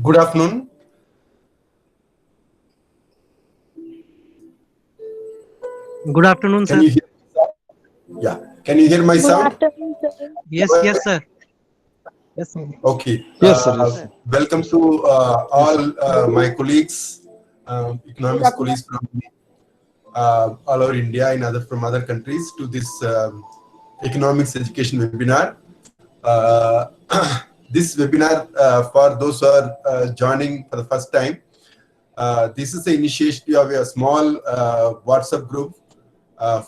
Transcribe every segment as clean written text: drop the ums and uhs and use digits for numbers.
Good afternoon. Good afternoon, sir. Can you hear? Yeah. Can you hear my sound? Good afternoon, sir. Yes, yes, sir. Yes, sir. Okay. Yes, sir. Yes. Welcome to all my colleagues, economics colleagues from all over India and from other countries to this economics education webinar. This webinar, for those who are joining for the first time, this is the initiative of a small WhatsApp group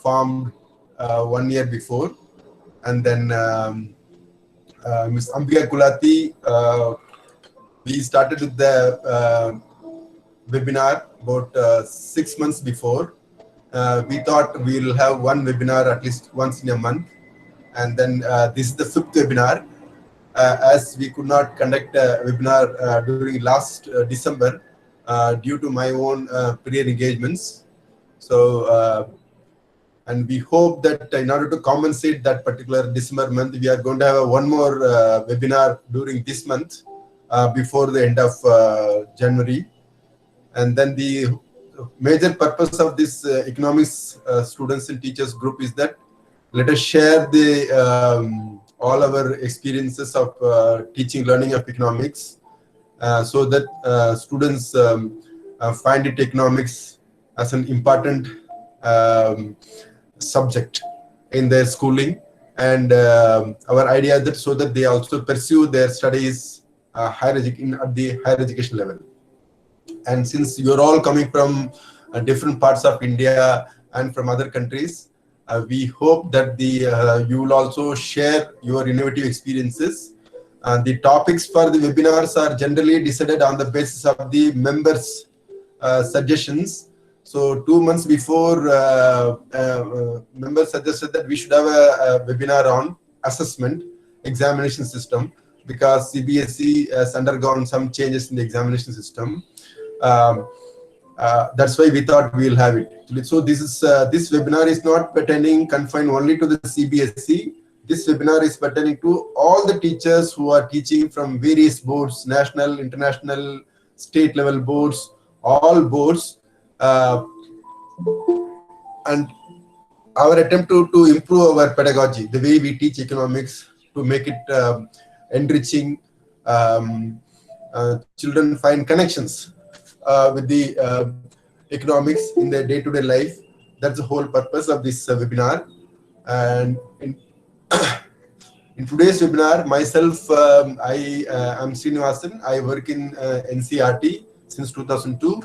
formed 1 year before, and then Ms. Ambika Kulati, we started with the webinar about 6 months before. We thought we'll have one webinar at least once in a month, and then this is the 5th webinar. As we could not conduct a webinar during last December due to my own prior engagements. So, and we hope that in order to compensate that particular December month, we are going to have one more webinar during this month before the end of January. And then the major purpose of this economics students and teachers group is that let us share the all our experiences of teaching, learning of economics, so that students find it economics as an important subject in their schooling, and our idea that so that they also pursue their studies at the higher education level. And since you're all coming from different parts of India and from other countries, we hope that you will also share your innovative experiences. The topics for the webinars are generally decided on the basis of the members' suggestions. So 2 months before, members suggested that we should have a webinar on assessment examination system, because CBSE has undergone some changes in the examination system. That's why we thought we'll have it. So this webinar is not confined only to the CBSE. This webinar is pertaining to all the teachers who are teaching from various boards, national, international, state level boards, all boards. And our attempt to improve our pedagogy, the way we teach economics, to make it enriching, children find connections with the economics in their day-to-day life. That's the whole purpose of this webinar. And in today's webinar, myself, I am Srinivasan. I work in NCERT since 2002.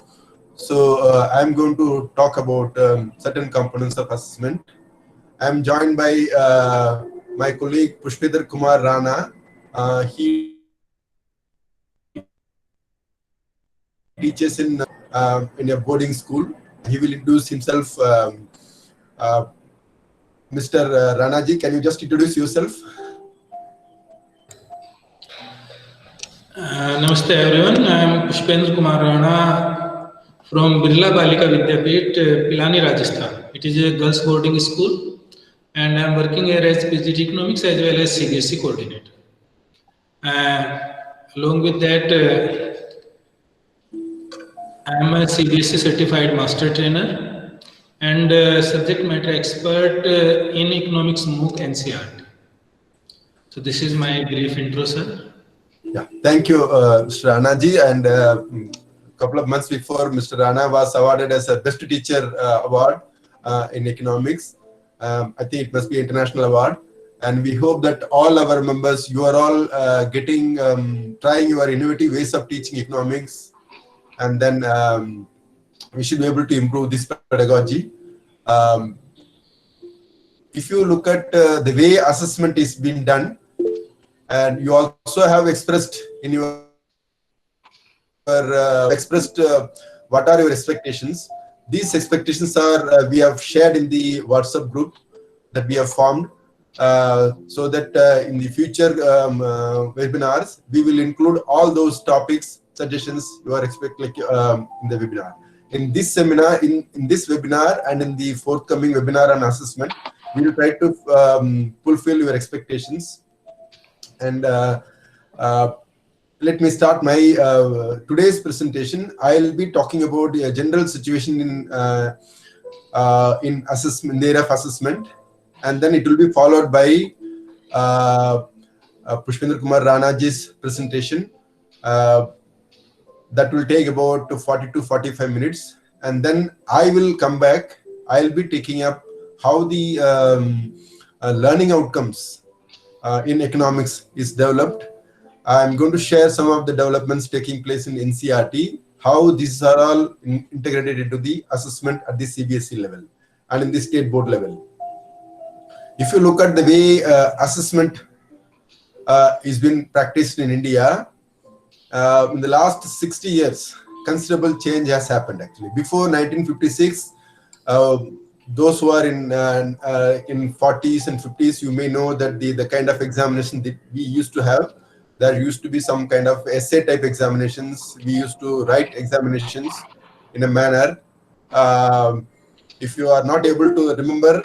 So I'm going to talk about certain components of assessment. I'm joined by my colleague Pushpender Kumar Rana. He teaches in a boarding school. He will introduce himself. Mr. Ranaji, can you just introduce yourself? Namaste everyone. I am Pushpender Kumar Rana from Birla Balika Vidyapeeth, Pilani, Rajasthan. It is a girls boarding school, and I am working here as PGT Economics as well as CBSE coordinator. Along with that, I am a CBSE certified master trainer and subject matter expert in economics MOOC NCERT. So this is my brief intro, sir. Yeah, thank you, Mr. Ranaji. And a couple of months before, Mr. Rana was awarded as a Best Teacher award in economics. I think it must be an international award. And we hope that all our members, you are all trying your innovative ways of teaching economics. And then we should be able to improve this pedagogy. if you look at the way assessment is being done, and you also have expressed in your what are your expectations. These expectations are we have shared in the WhatsApp group that we have formed, so that in the future webinars we will include all those topics, suggestions you are expecting in the webinar. In this seminar, in this webinar and in the forthcoming webinar on assessment, we will try to fulfill your expectations. And let me start my today's presentation. I'll be talking about a general situation in assessment, in the area of assessment, and then it will be followed by Pushpendra Kumar Ranaji's presentation. That will take about 40 to 45 minutes, and then I will come back. I'll be taking up how the learning outcomes in economics is developed. I'm going to share some of the developments taking place in NCERT, how these are all integrated into the assessment at the CBSE level and in the state board level. If you look at the way assessment is being practiced in India, in the last 60 years, considerable change has happened actually. Before 1956, those who are in 40s and 50s, you may know that the kind of examination that we used to have, there used to be some kind of essay type examinations. We used to write examinations in a manner. If you are not able to remember,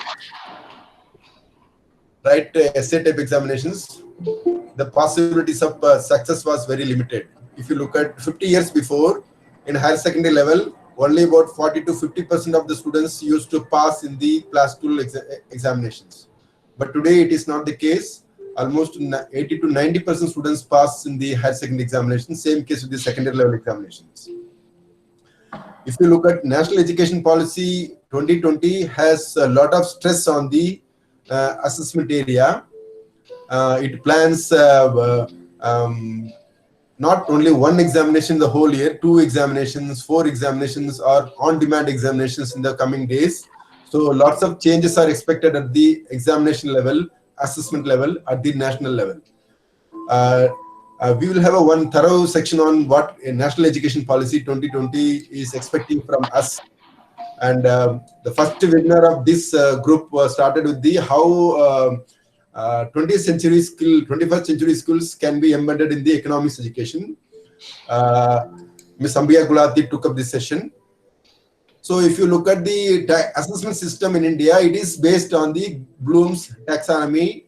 write essay type examinations, the possibilities of success was very limited. If you look at 50 years before, in higher secondary level, only about 40 to 50% of the students used to pass in the class 2 examinations. But today it is not the case. Almost 80 to 90% students pass in the higher secondary examinations. Same case with the secondary level examinations. If you look at National Education Policy 2020 has a lot of stress on the assessment area. It plans not only one examination the whole year, 2 examinations, 4 examinations, or on-demand examinations in the coming days. So lots of changes are expected at the examination level, assessment level, at the national level. We will have one thorough section on what a National Education Policy 2020 is expecting from us. And the first webinar of this group was started with the how 21st century skills can be embedded in the economics education. Ms. Ambiya Gulati took up this session. So if you look at the assessment system in India, it is based on the Bloom's taxonomy.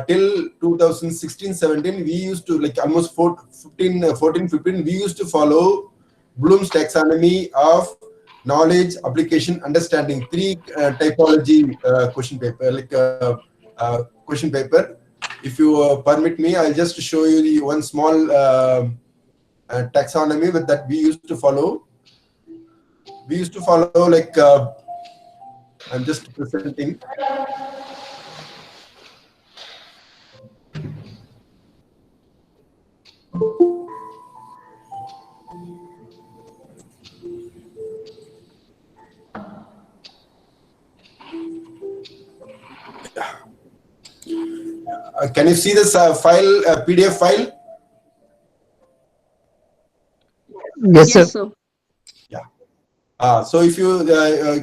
Till 2016-17, we used to, like almost 14-15, we used to follow Bloom's taxonomy of knowledge, application, understanding, 3 typology question paper, question paper. If you permit me, I'll just show you the one small taxonomy with that we used to follow. We used to follow like, I'm just presenting. Can you see this file, PDF file? Yes, sir. Yeah. So if you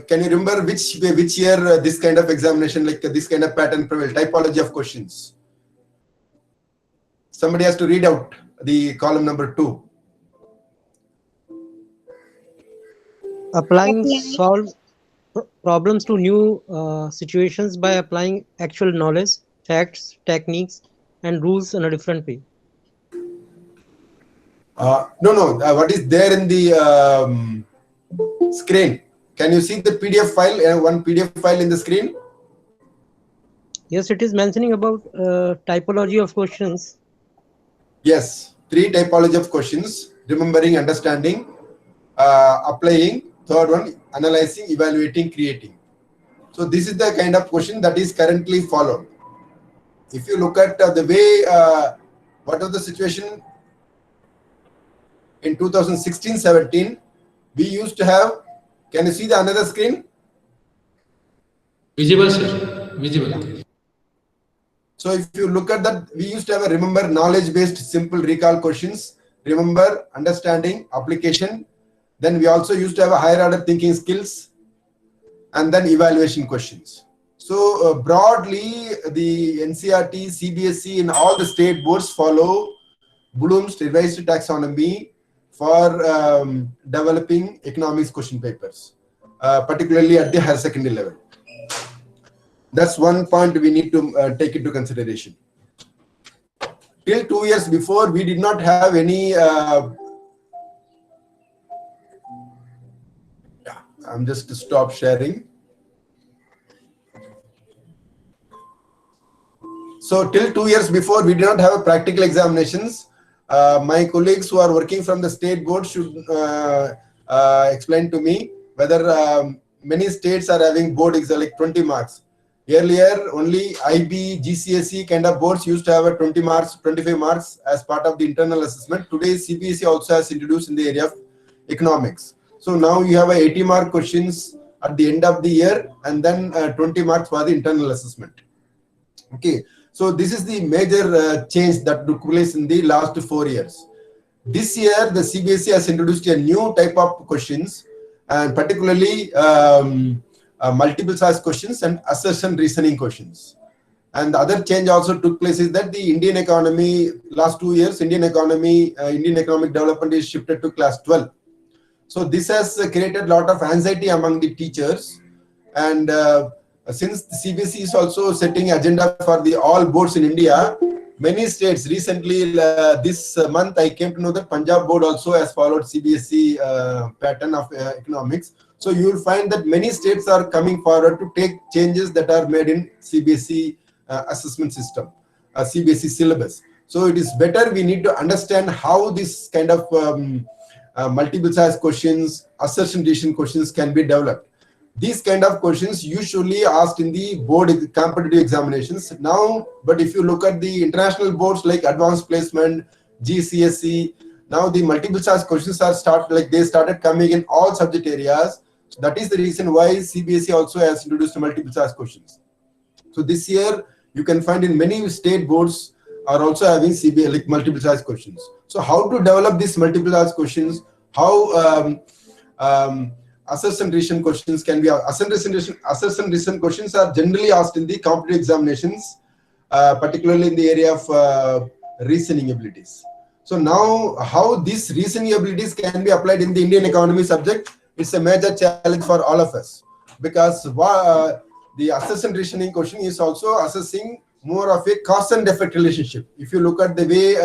can you remember which year this kind of examination, like this kind of pattern prevailed, typology of questions? Somebody has to read out the column number 2. Applying solve problems to new situations by applying actual knowledge, facts, techniques, and rules in a different way. No. What is there in the screen? Can you see the PDF file? One PDF file in the screen? Yes, it is mentioning about typology of questions. Yes, 3 typology of questions: remembering, understanding, applying. Third one, analyzing, evaluating, creating. So this is the kind of question that is currently followed. If you look at the way, what was the situation in 2016-17, we used to have, can you see the another screen? Visible, sir. Visible. So if you look at that, we used to have a remember knowledge-based simple recall questions, remember, understanding, application. Then we also used to have a higher order thinking skills, and then evaluation questions. So broadly, the NCERT, CBSE, and all the state boards follow Bloom's revised taxonomy for developing economics question papers, particularly at the higher secondary level. That's one point we need to take into consideration. Till 2 years before, we did not have any. I'm just to stop sharing. So till 2 years before, we did not have a practical examinations. My colleagues who are working from the state board should explain to me whether many states are having board exam like 20 marks. Earlier, only IB, GCSE kind of boards used to have a 20 marks, 25 marks as part of the internal assessment. Today, CBSE also has introduced in the area of economics. So now you have a 80-mark questions at the end of the year, and then 20 marks for the internal assessment. Okay, so this is the major change that took place in the last 4 years. This year, the CBSE has introduced a new type of questions, and particularly multiple choice questions and assertion reasoning questions. And the other change also took place is that the Indian economy, last 2 years, Indian economic development is shifted to class 12. So this has created a lot of anxiety among the teachers. And since the CBSE is also setting agenda for the all boards in India, many states recently, this month, I came to know that Punjab board also has followed CBSE pattern of economics. So you will find that many states are coming forward to take changes that are made in CBSE assessment system, CBSE syllabus. So it is better we need to understand how this kind of multiple choice questions, assertion decision questions can be developed. These kind of questions usually asked in the board competitive examinations now, but if you look at the international boards like advanced placement, GCSE, now the multiple choice questions are started coming in all subject areas. So that is the reason why CBSE also has introduced multiple choice questions. So this year you can find in many state boards are also having CBSE like multiple choice questions. So how to develop these multiple choice questions? How assertion reason questions can be assertion reason questions are generally asked in the competitive examinations, particularly in the area of reasoning abilities. So now how these reasoning abilities can be applied in the Indian economy subject, it's a major challenge for all of us, because the assertion reasoning question is also assessing more of a cause and effect relationship. If you look at the way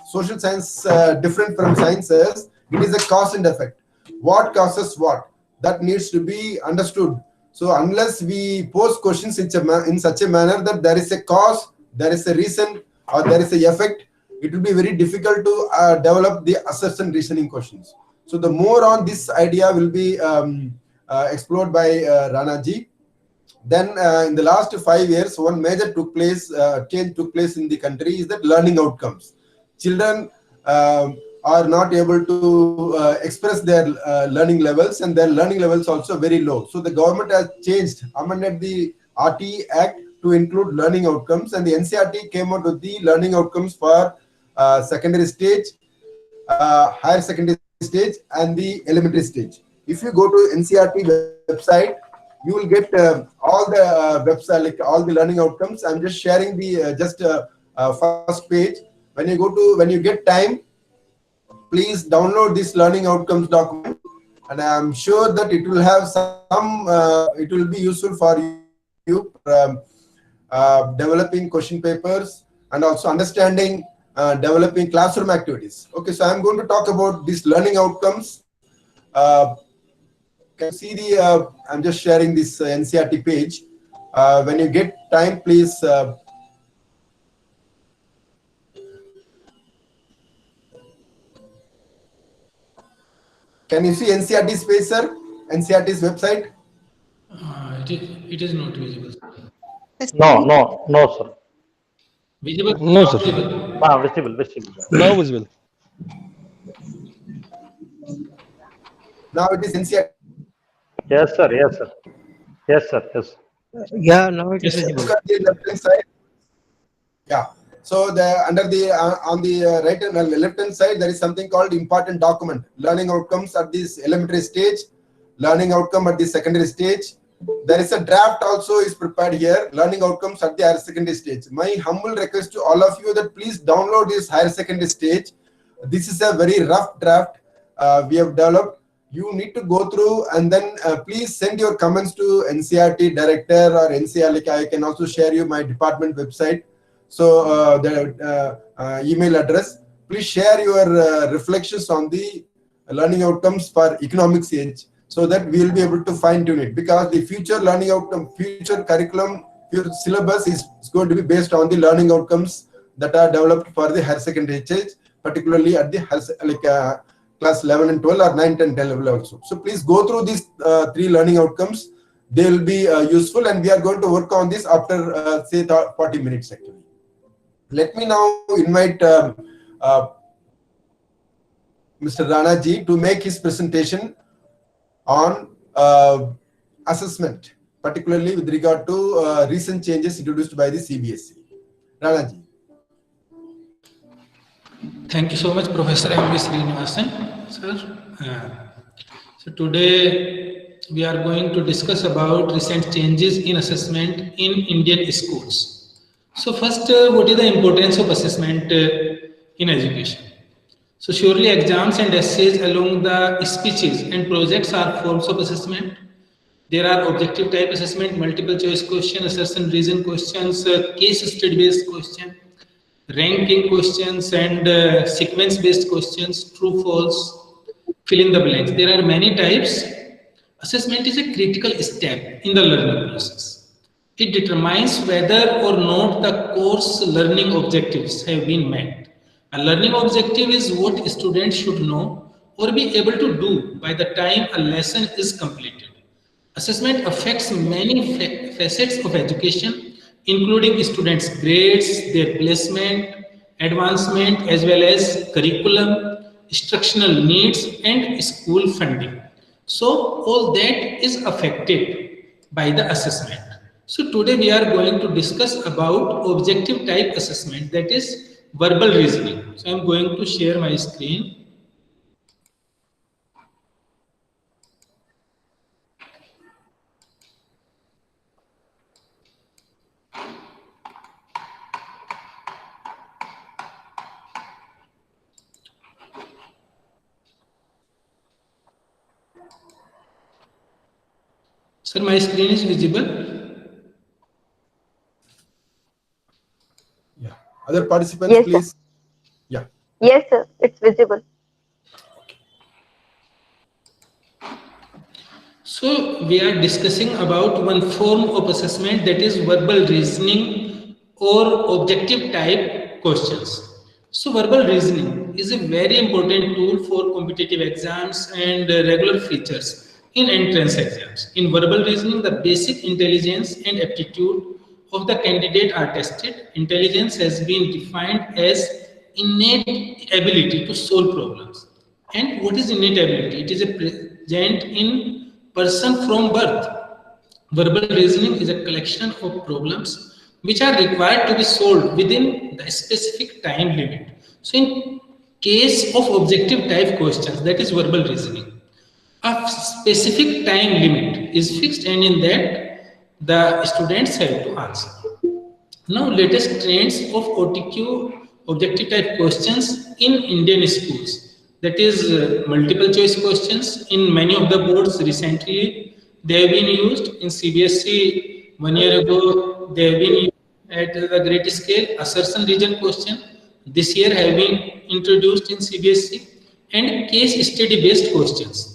social science different from sciences, it is a cause and effect. What causes what? That needs to be understood. So unless we pose questions in such a manner that there is a cause, there is a reason, or there is a effect, it will be very difficult to develop the assertion reasoning questions. So the more on this idea will be explored by Rana ji. Then in the last 5 years, one major change took place in the country is that learning outcomes. Children are not able to express their learning levels, and their learning levels also very low. So the government has amended the RT Act to include learning outcomes, and the NCERT came out with the learning outcomes for secondary stage, higher secondary stage, and the elementary stage. If you go to NCERT website, you will get all the website, like all the learning outcomes. I'm just sharing the first page. When you get time, please download this learning outcomes document, and I'm sure that it will have it will be useful for you developing question papers and also understanding developing classroom activities. Okay, so I'm going to talk about these learning outcomes. Can you see the, I'm just sharing this NCERT page. When you get time, please can you see NCERT's page, sir? NCERT's website? It is not visible. No, sir. Visible? No, sir. Visible. Now visible. Now it is NCERT. Yes, sir. Yes. Yeah, now it is Yes, sir. visible. Look at the left hand side. Yeah. So the under the on the right and left hand side, there is something called important document. Learning outcomes at this elementary stage, learning outcome at the secondary stage. There is a draft also is prepared here. Learning outcomes at the higher secondary stage. My humble request to all of you that please download this higher secondary stage. This is a very rough draft we have developed. You need to go through and then please send your comments to NCERT director or NCR. Like I can also share you my department website. So the email address. Please share your reflections on the learning outcomes for economics age, so that we will be able to fine tune it, because the future learning outcome, future curriculum, future syllabus is going to be based on the learning outcomes that are developed for the higher secondary age, particularly at the class 11 and 12 or 9, 10, 10 level also. So please go through these 3 learning outcomes. They will be useful, and we are going to work on this after say 40 minutes actually. Let me now invite Mr. Rana ji to make his presentation on assessment, particularly with regard to recent changes introduced by the CBSE. Rana ji. Thank you so much, Professor M.V. Srinivasan, sir. So today we are going to discuss about recent changes in assessment in Indian schools. So first, what is the importance of assessment in education? So surely exams and essays along the speeches and projects are forms of assessment. There are objective type assessment, multiple choice question, assertion reason questions, case study based question, ranking questions, and sequence based questions, true, false, fill in the blanks. There are many types. Assessment is a critical step in the learning process. It determines whether or not the course learning objectives have been met. A learning objective is what students should know or be able to do by the time a lesson is completed. Assessment affects many facets of education, including students' grades, their placement, advancement, as well as curriculum, instructional needs, and school funding. So, all that is affected by the assessment. So, today we are going to discuss about objective type assessment, that is verbal reasoning. So, I am going to share my screen. Sir, my screen is visible. Yeah. Other participants, Yes, please. sir. Yeah. Yes, sir. It's visible. So we are discussing about one form of assessment, that is verbal reasoning or objective type questions. So verbal reasoning is a very important tool for competitive exams and regular features in entrance exams. In verbal reasoning, the basic intelligence and aptitude of the candidate are tested. Intelligence has been defined as innate ability to solve problems. And what is innate ability? It is a present in person from birth. Verbal reasoning is a collection of problems which are required to be solved within the specific time limit. So in case of objective type questions, that is verbal reasoning, a specific time limit is fixed, and in that the students have to answer. Now, latest trends of OTQ objective type questions in Indian schools, that is multiple choice questions in many of the boards. Recently they have been used in CBSE 1 year ago. They have been used at the great scale. Assertion region question this year have been introduced in CBSE, and case study based questions.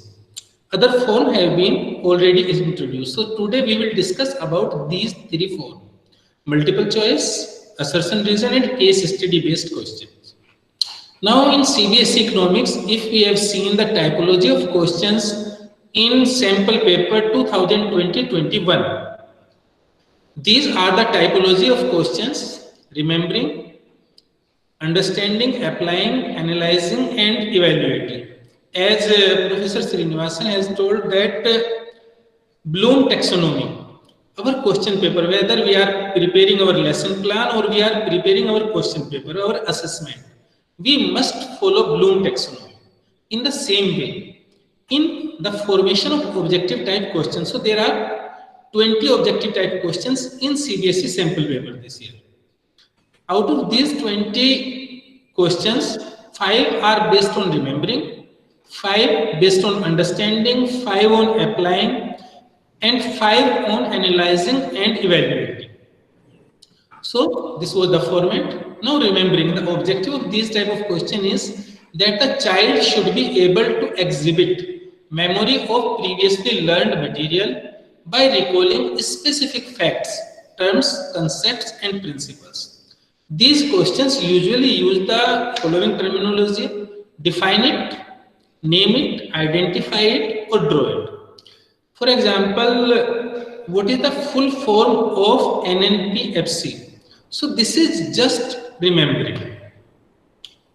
Other form have been already introduced. So today we will discuss about these 3 forms: multiple choice, assertion reason, and case study based questions. Now in CBSE economics, if we have seen the typology of questions in sample paper 2020-21, these are the typology of questions: remembering, understanding, applying, analyzing, and evaluating. As Professor Srinivasan has told that Bloom taxonomy our question paper, whether we are preparing our lesson plan or we are preparing our question paper, our assessment, we must follow Bloom taxonomy. In the same way, in the formation of objective type questions, so there are 20 objective type questions in CBSE sample paper this year. Out of these 20 questions, 5 are based on remembering, 5 based on understanding, 5 on applying, and 5 on analyzing and evaluating. So this was the format. Now remembering, the objective of this type of question is that the child should be able to exhibit memory of previously learned material by recalling specific facts, terms, concepts, and principles. These questions usually use the following terminology: define it, name it, identify it, or draw it. For example, what is the full form of NNPFC? So this is just remembering,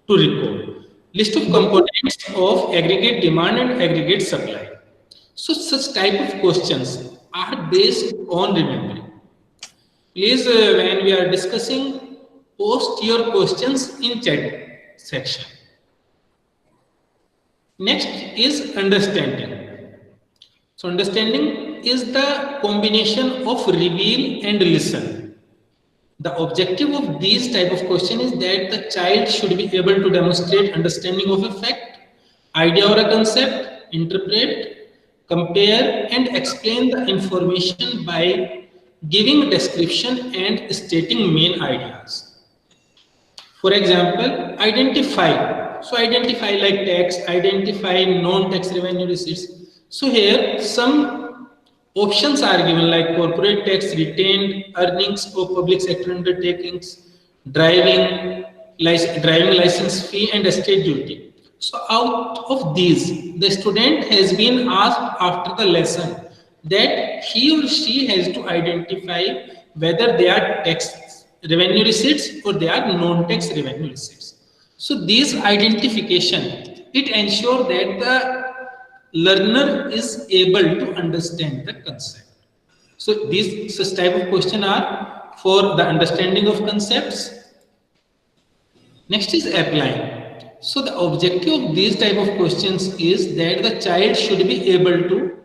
to recall. List of components of aggregate demand and aggregate supply. So such type of questions are based on remembering. Please, when we are discussing, post your questions in chat section. Next is understanding. So understanding is the combination of reveal and listen. The objective of these type of question is that the child should be able to demonstrate understanding of a fact, idea or a concept, interpret, compare, and explain the information by giving description and stating main ideas. For example, identify. So identify like tax, identify non-tax revenue receipts. So here some options are given like corporate tax, retained earnings of public sector undertakings, driving license fee, and estate duty. So out of these, the student has been asked after the lesson that he or she has to identify whether they are tax revenue receipts or they are non-tax revenue receipts. So these identification, it ensures that the learner is able to understand the concept. So these such type of question are for the understanding of concepts. Next is applying. So the objective of these type of questions is that the child should be able to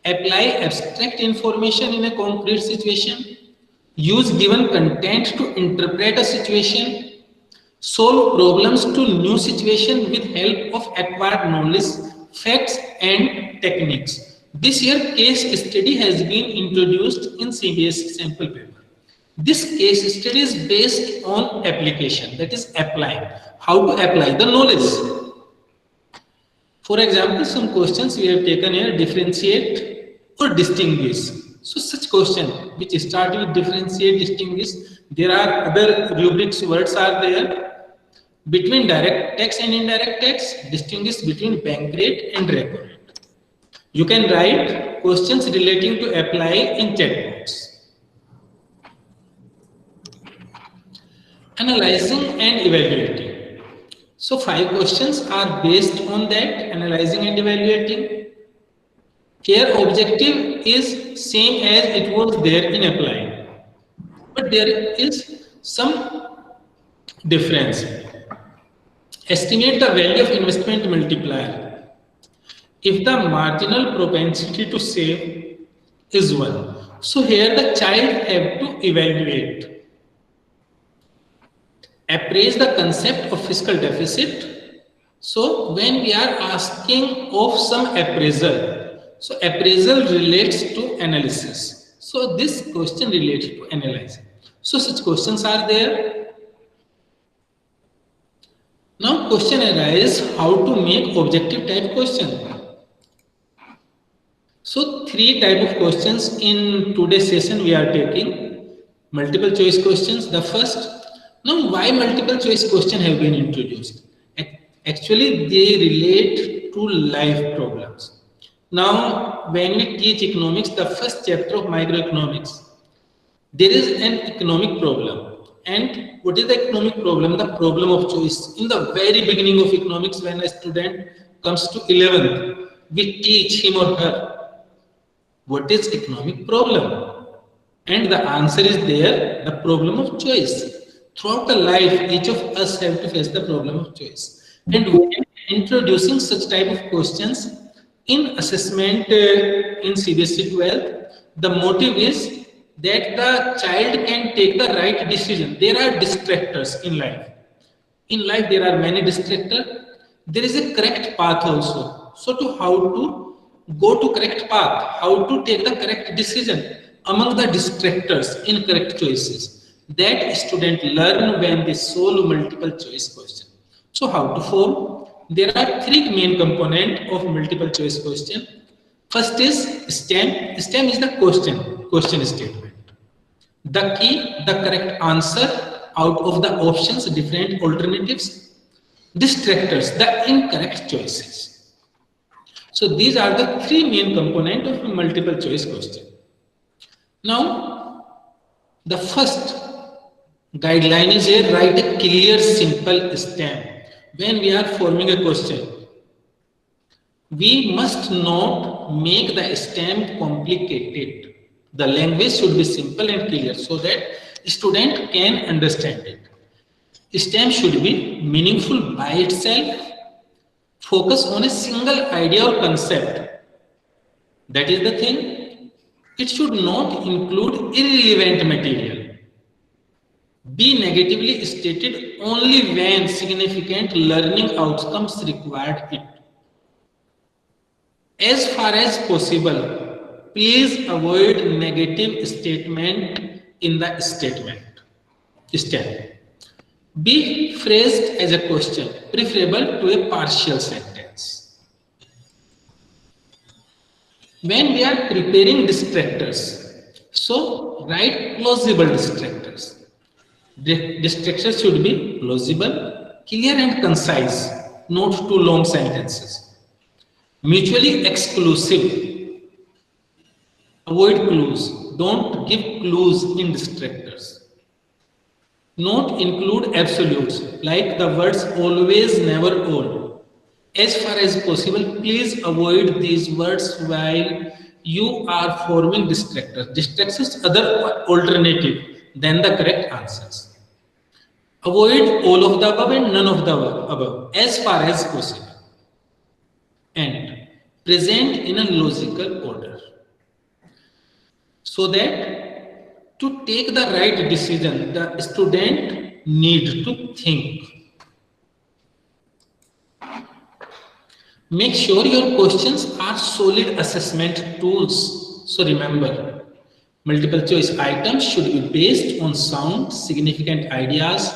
apply abstract information in a concrete situation, use given content to interpret a situation, solve problems to new situation with help of acquired knowledge, facts, and techniques. This year case study has been introduced in CBSE sample paper. This case study is based on application, that is applying. How to apply the knowledge. For example, some questions we have taken here: differentiate or distinguish. So such question which start with differentiate, distinguish, there are other rubrics words are there. Between direct tax and indirect tax, distinguish between bank rate and repo rate. You can write questions relating to apply in chat box. Analyzing and evaluating. So 5 questions are based on that, analyzing and evaluating. Here objective is same as it was there in applying, but there is some difference. Estimate the value of investment multiplier. If the marginal propensity to save is 1, so here the child have to evaluate. Appraise the concept of fiscal deficit. So when we are asking of some appraisal, so appraisal relates to analysis. So this question relates to analyzing. So such questions are there. Now question arises how to make objective type question. So 3 type of questions in today's session we are taking. Multiple choice questions. The first. Now, why multiple choice question have been introduced? Actually, they relate to life problems. Now, when we teach economics, the first chapter of microeconomics, there is an economic problem. And what is the economic problem? The problem of choice. In the very beginning of economics, when a student comes to 11th, we teach him or her what is economic problem. and the answer is there, the problem of choice. Throughout the life, each of us have to face the problem of choice. And when introducing such type of questions in assessment in CBSE 12, the motive is that the child can take the right decision. There are distractors in life. In life, there are many distractors. There is a correct path also. So, to how to go to correct path, how to take the correct decision among the distractors, incorrect choices, that student learn when they solve multiple choice question. So, how to form? There are three main components of multiple choice question. First is STEM. STEM is the question statement. The key, the correct answer out of the options, different alternatives. Distractors, the incorrect choices. So these are the three main components of a multiple choice question. Now, the first guideline is here, write a clear, simple STEM. When we are forming a question, we must not make the STEM complicated. The language should be simple and clear so that student can understand it. STEM should be meaningful by itself, focus on a single idea or concept. That is the thing. It should not include irrelevant material. Be negatively stated only when significant learning outcomes required it. As far as possible, please avoid negative statement in the statement. Be phrased as a question, preferable to a partial sentence. When we are preparing distractors, so write plausible distractors. The distractors should be plausible, clear and concise, not too long sentences. Mutually exclusive. Avoid clues. Don't give clues in distractors. Not include absolutes like the words always, never, all. As far as possible, please avoid these words while you are forming distractors. Distractors other alternative than the correct answers. Avoid all of the above and none of the above as far as possible. And present in a logical order. So that to take the right decision, the student need to think. Make sure your questions are solid assessment tools. So remember, multiple choice items should be based on sound, significant ideas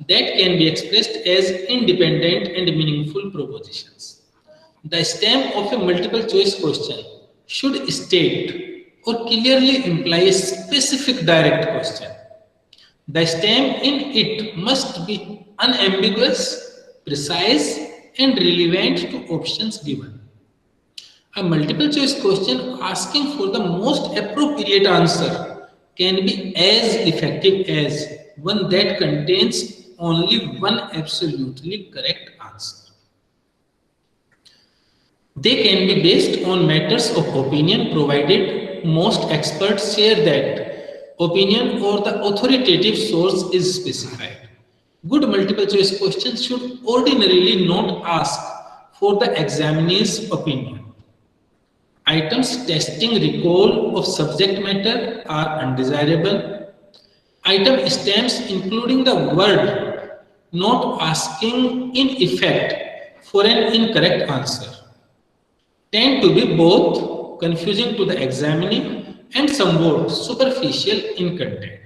that can be expressed as independent and meaningful propositions. The STEM of a multiple choice question should state or clearly imply a specific direct question. The STEM in it must be unambiguous, precise, and relevant to options given. A multiple choice question asking for the most appropriate answer can be as effective as one that contains only one absolutely correct answer. They can be based on matters of opinion, provided most experts share that opinion or the authoritative source is specified. Good multiple choice questions should ordinarily not ask for the examinee's opinion. Items testing recall of subject matter are undesirable. Item stems including the word not asking in effect for an incorrect answer tend to be both confusing to the examinee and somewhat superficial in content.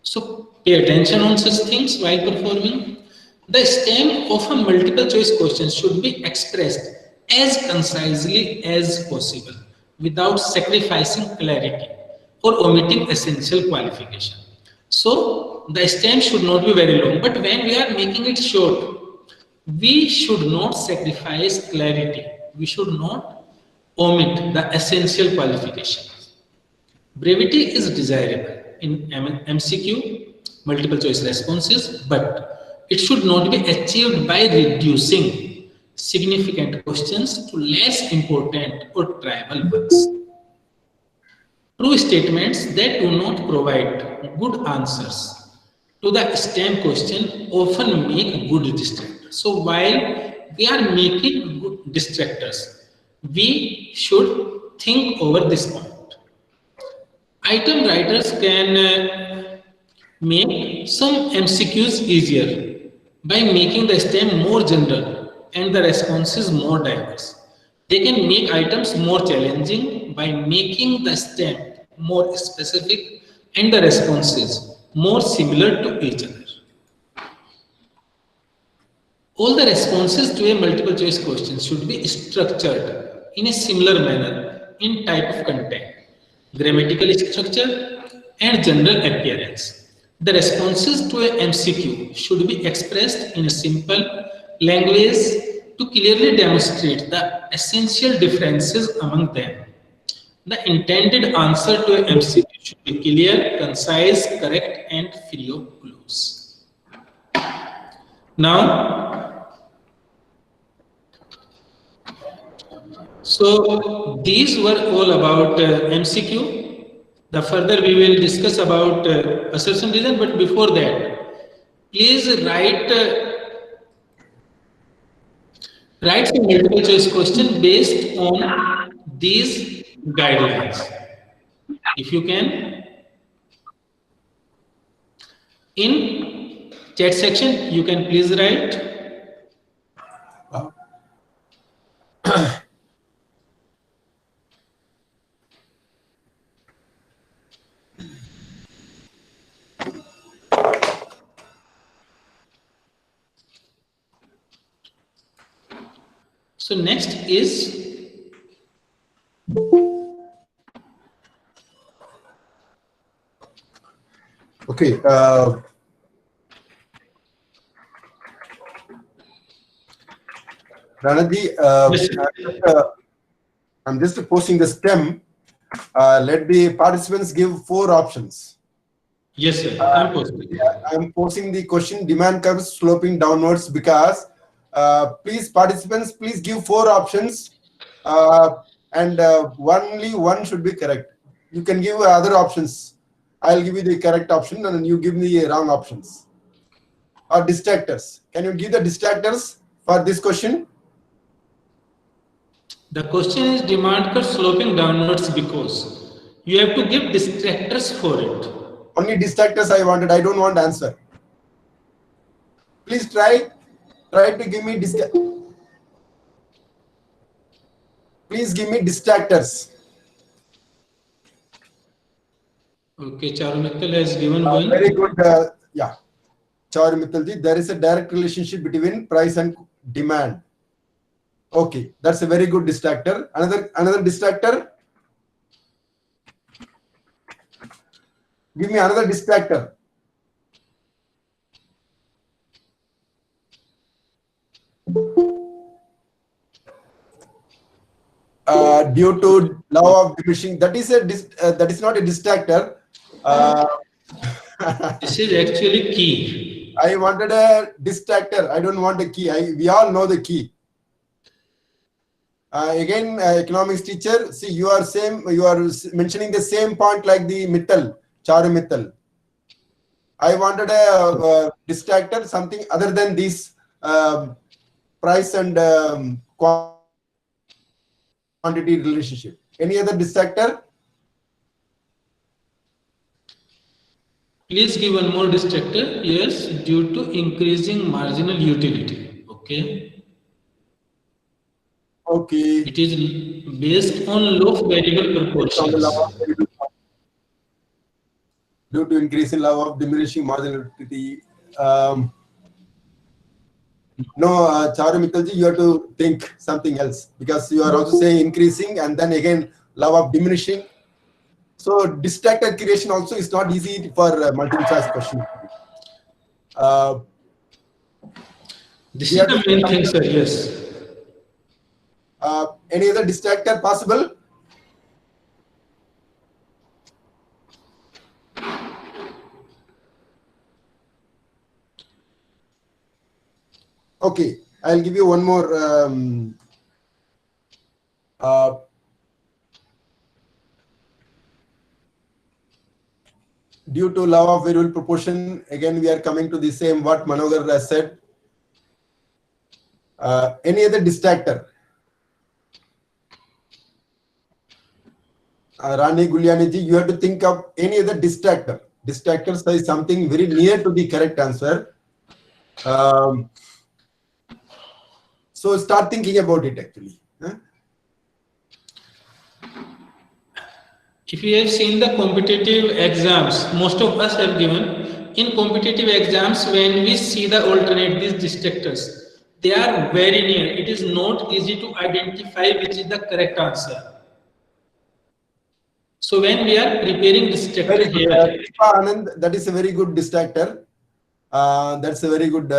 So pay attention on such things while performing. The STEM of a multiple choice question should be expressed as concisely as possible without sacrificing clarity or omitting essential qualification. So the STEM should not be very long, but when we are making it short, we should not sacrifice clarity. We should not omit the essential qualifications. Brevity is desirable in MCQ, multiple choice responses, but it should not be achieved by reducing significant questions to less important or trivial ones. True statements that do not provide good answers to the STEM question often make good distractors. So while we are making good distractors, we should think over this point. Item writers can make some MCQs easier by making the STEM more general and the responses more diverse. They can make items more challenging by making the STEM more specific and the responses more similar to each other. All the responses to a multiple choice question should be structured in a similar manner in type of content, grammatical structure, and general appearance. The responses to a MCQ should be expressed in a simple language to clearly demonstrate the essential differences among them. The intended answer to a MCQ should be clear, concise, correct, and free of clues. Now, so these were all about MCQ. The further we will discuss about assertion design, but before that, please write some multiple choice question based on these guidelines. If you can, in chat section, you can please write. So next is okay. Ranadi, yes, I'm just posting the STEM. Let the participants give 4 options. yes, sir. I'm posting. I'm posing the question demand curves sloping downwards because please participants, please give 4 options and only one should be correct. You can give other options. I'll give you the correct option and then you give me the wrong options. Or distractors. Can you give the distractors for this question? The question is demand curve sloping downwards because you have to give distractors for it. Only distractors I wanted. I don't want answer. Please try to give me please give me distractors. Okay, Charu Mittal has given one. Very good. Yeah, Charu Mittalji, there is a direct relationship between price and demand. Okay, that's a very good distractor. Another distractor. Give me another distractor. Due to law of diminishing, that is not a distractor. This is actually key. I wanted a distractor. I don't want a key. We all know the key. Again, economics teacher. See, you are mentioning the same point like the Mittal, Charu Mittal. I wanted a distractor, something other than this price and quantity relationship. Any other distractor? Please give one more distractor. Yes, due to increasing marginal utility. Okay. Okay. It is based on low variable proportions. Due to increase in law of diminishing marginal utility. No, Charu Mittalji, you have to think something else because you are also saying increasing and then again law of diminishing. So distractor creation also is not easy for multiple choice question. This is the main thing, sir. Yes. Any other distractor possible? Okay, I'll give you one more. due to law of variable proportion, again we are coming to the same what Manohar has said. Any other distractor? Rani Guliani ji, you have to think of any other distractor. Distractors is something very near to the correct answer. So start thinking about it actually. If you have seen the competitive exams, most of us have given. In competitive exams, when we see the alternate, these distractors, they are very near. It is not easy to identify which is the correct answer. So when we are preparing distractor here, Anand, that is a very good distractor. That's a very good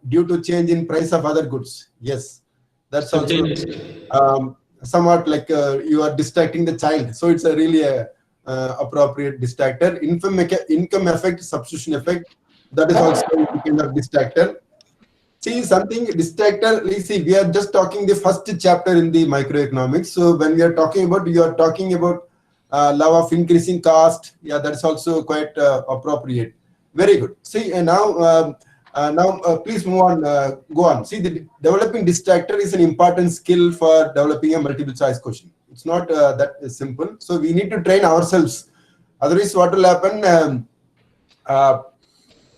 due to change in price of other goods. Yes, that's also somewhat like you are distracting the child. So it's a really appropriate distractor. Income effect, substitution effect. That is also a kind of distractor. See something distractor. Let's see. We are just talking the first chapter in the microeconomics. So when we are talking about, you are talking about law of increasing cost. Yeah, that's also quite appropriate. Very good. See, and now please move on. Go on. See, the developing distractor is an important skill for developing a multiple choice question. It's not that simple. So we need to train ourselves. Otherwise, what will happen?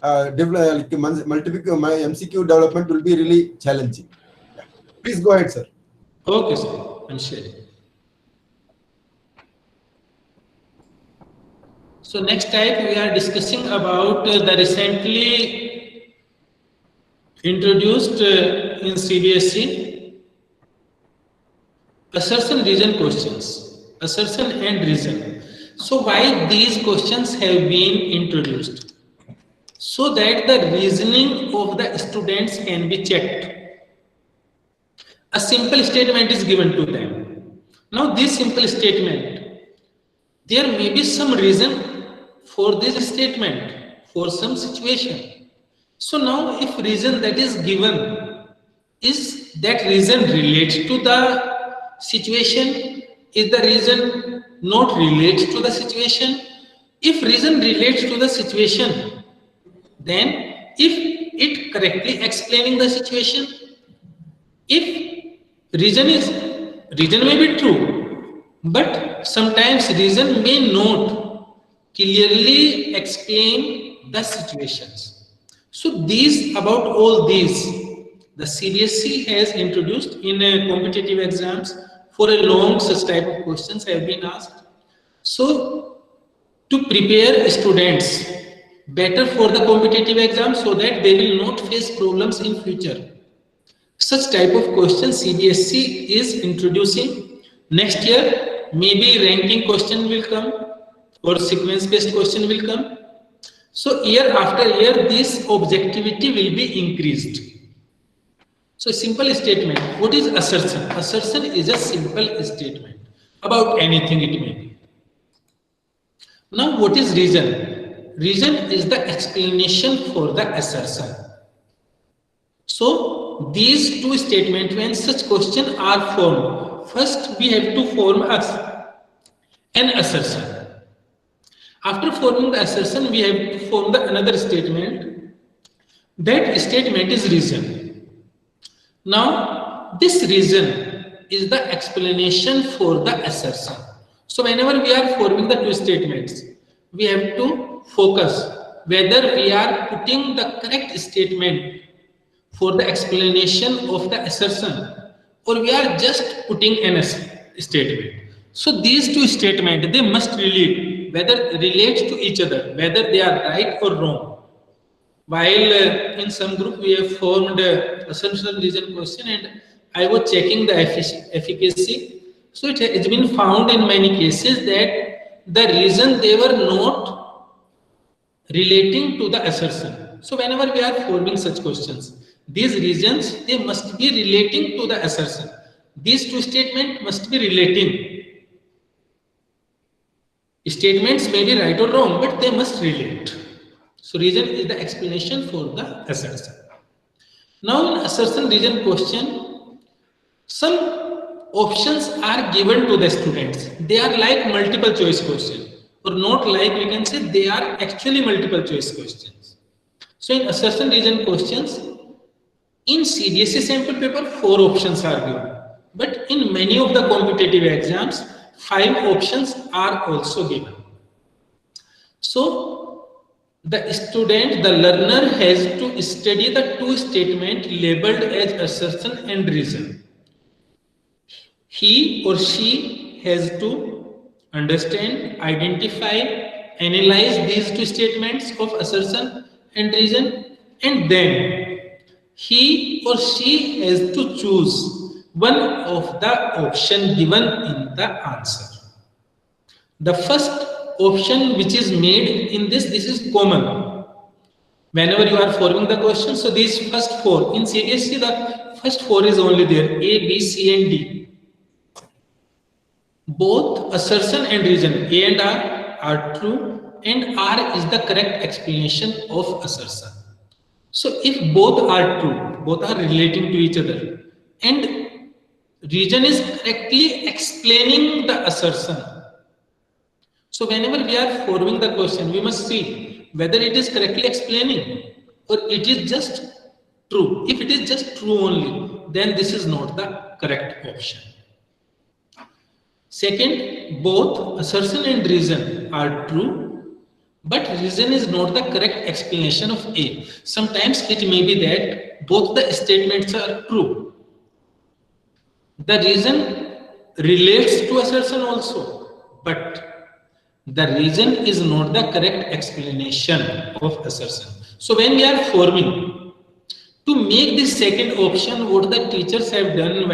Multiple MCQ development will be really challenging. Yeah. Please go ahead, sir. Okay, sir. I'm sharing. So next type we are discussing about the recently introduced in CBSE assertion reason questions, assertion and reason. So why these questions have been introduced? So that the reasoning of the students can be checked. A simple statement is given to them. Now this simple statement, there may be some reason for this statement, for some situation. So now if reason that is given, is that reason related to the situation? Is the reason not related to the situation? If reason relates to the situation, then if it correctly explaining the situation, if reason may be true, but sometimes reason may not clearly explain the situations. So about all these, the CBSE has introduced in competitive exams. For a long such type of questions have been asked. So to prepare students better for the competitive exam so that they will not face problems in future, such type of questions CBSE is introducing. Next year maybe ranking question will come or sequence based question will come. So year after year this objectivity will be increased. So simple statement. What is assertion? Assertion is a simple statement about anything it may be. Now what is reason? Reason is the explanation for the assertion. So these two statements, when such questions are formed, first we have to form an assertion. After forming the assertion, we have to form another statement. That statement is reason. Now, this reason is the explanation for the assertion. So, whenever we are forming the two statements, we have to focus whether we are putting the correct statement for the explanation of the assertion or we are just putting an statement. So, these two statements, they must relate, whether relate to each other, whether they are right or wrong. While in some group we have formed assumption reason question and I was checking the efficacy. So it has been found in many cases that the reason they were not relating to the assertion. So whenever we are forming such questions, these reasons, they must be relating to the assertion. These two statements must be relating. Statements may be right or wrong, but they must relate. So reason is the explanation for the assertion. Now in assertion reason question, some options are given to the students. They are like multiple choice question. or not like, we can say they are actually multiple choice questions. So in assertion reason questions, in CBSE sample paper, 4 options are given. But in many of the competitive exams, 5 options are also given. So the student, the learner has to study the 2 statements labeled as assertion and reason. He or she has to understand, identify, analyze these 2 statements of assertion and reason, and then he or she has to choose one of the option given in the answer. The first option which is made in this is common. Whenever you are forming the question, so these first 4, in CBSE the first 4 is only there, A, B, C and D. Both assertion and reason, A and R are true, and R is the correct explanation of assertion. So if both are true, both are relating to each other, and reason is correctly explaining the assertion. So whenever we are forming the question, we must see whether it is correctly explaining or it is just true. If it is just true only, then this is not the correct option. Second, both assertion and reason are true, but reason is not the correct explanation of A. Sometimes it may be that both the statements are true. The reason relates to assertion also, but the reason is not the correct explanation of assertion. So when we are forming, to make this second option, what the teachers have done,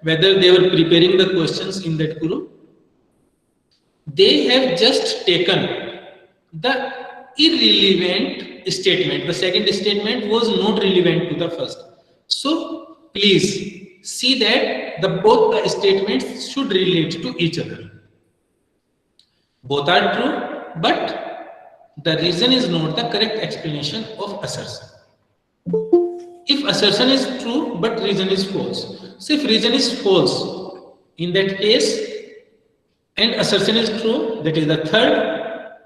whether they were preparing the questions in that group, they have just taken the irrelevant statement. The second statement was not relevant to the first. So please see that both the statements should relate to each other. Both are true, but the reason is not the correct explanation of assertion. If assertion is true, but reason is false. So if reason is false, in that case, and assertion is true, that is the third.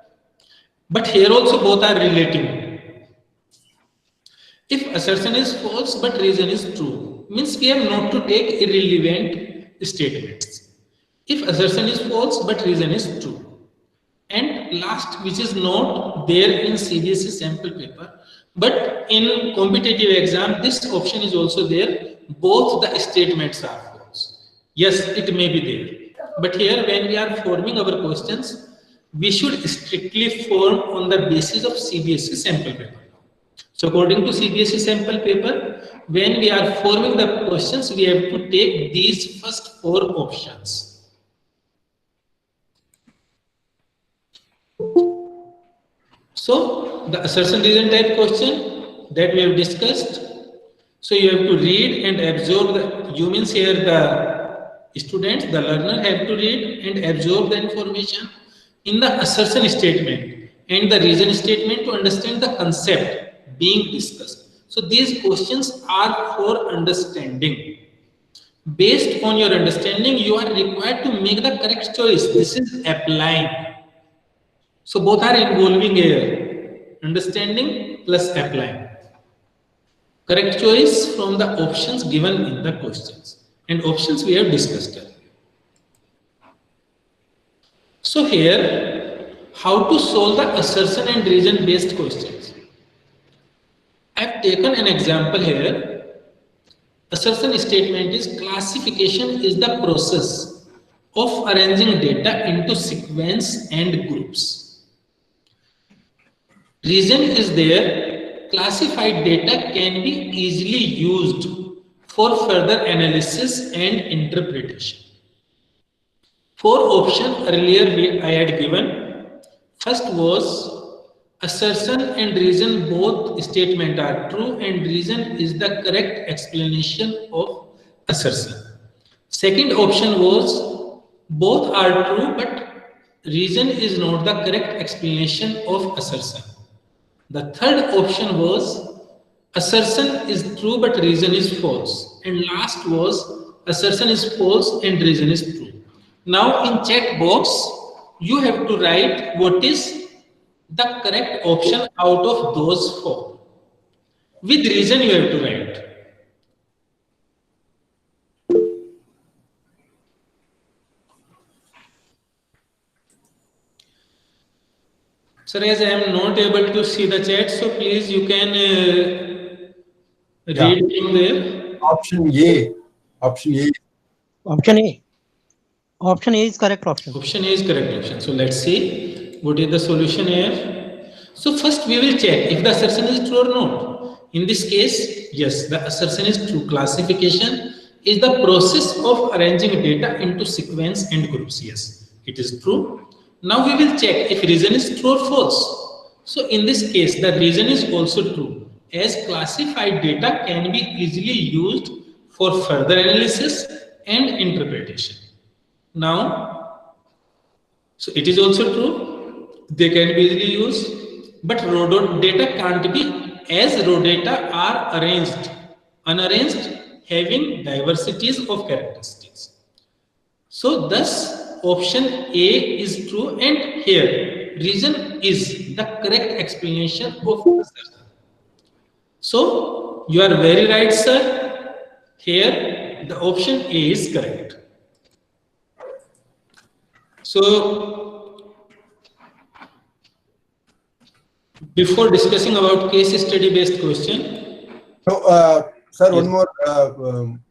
But here also both are relating. If assertion is false, but reason is true, means we have not to take irrelevant statements. If assertion is false, but reason is true. And last, which is not there in CBSE sample paper, but in competitive exam, this option is also there. Both the statements are false. Yes, it may be there. But here, when we are forming our questions, we should strictly form on the basis of CBSE sample paper. So according to CBSE sample paper, when we are forming the questions, we have to take these first 4 options. So the assertion reason type question that we have discussed. So you have to read and absorb you means here the students, the learner have to read and absorb the information in the assertion statement and the reason statement to understand the concept being discussed. So these questions are for understanding. Based on your understanding, you are required to make the correct choice. This is applying. So both are involving here, understanding plus applying. Correct choice from the options given in the questions, and options we have discussed earlier. So here, how to solve the assertion and reason based questions. I have taken an example here. Assertion statement is classification is the process of arranging data into sequence and groups. Reason is there, classified data can be easily used for further analysis and interpretation. 4 options earlier I had given. First was assertion and reason, both statements are true and reason is the correct explanation of assertion. Second option was both are true but reason is not the correct explanation of assertion. The third option was assertion is true but reason is false. And last was assertion is false and reason is true. Now in chat box, you have to write what is the correct option out of those four. With reason you have to write. Sir, as I am not able to see the chat, so please you can read from there. Option A. Option A. Option A. Option A is correct option. Option A is correct option. So let's see what is the solution here. So first we will check if the assertion is true or not. In this case, yes, the assertion is true. Classification is the process of arranging data into sequence and groups. Yes, it is true. Now we will check if reason is true or false. So in this case, the reason is also true, as classified data can be easily used for further analysis and interpretation. Now, so it is also true, they can be easily used, but raw data can't be, as raw data are arranged, unarranged, having diversities of characteristics. So thus option A is true, and here reason is the correct explanation of the assertion. So you are very right, sir. Here the option A is correct. So before discussing about case study based question. So, sir, Yes. one more,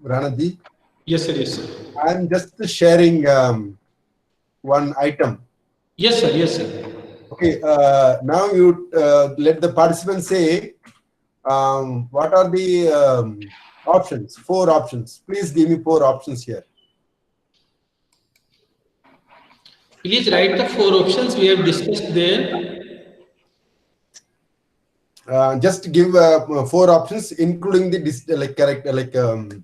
Ranadi. Yes, sir. Yes, sir. I'm just sharing one item. Yes, sir. Yes, sir. Okay, now you let the participants say what are the options, 4 options. Please give me 4 options here. Please write the 4 options we have discussed there. Just give 4 options, including the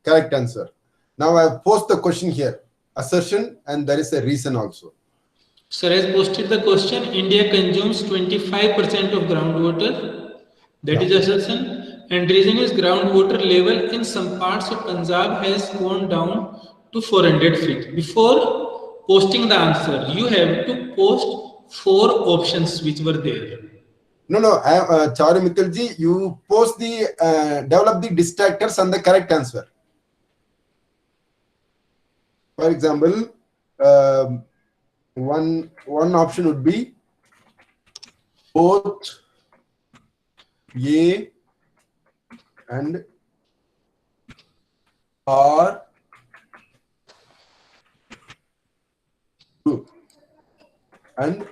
correct answer. Now I have posted the question here, assertion, and there is a reason also. Sir has posted the question. India consumes 25% of groundwater. That is assertion. And reason is groundwater level in some parts of Punjab has gone down to 400 feet. Before posting the answer, you have to post 4 options which were there. No, Charu Mittalji, you post the develop the distractors and the correct answer. For example, one option would be both A and R true, and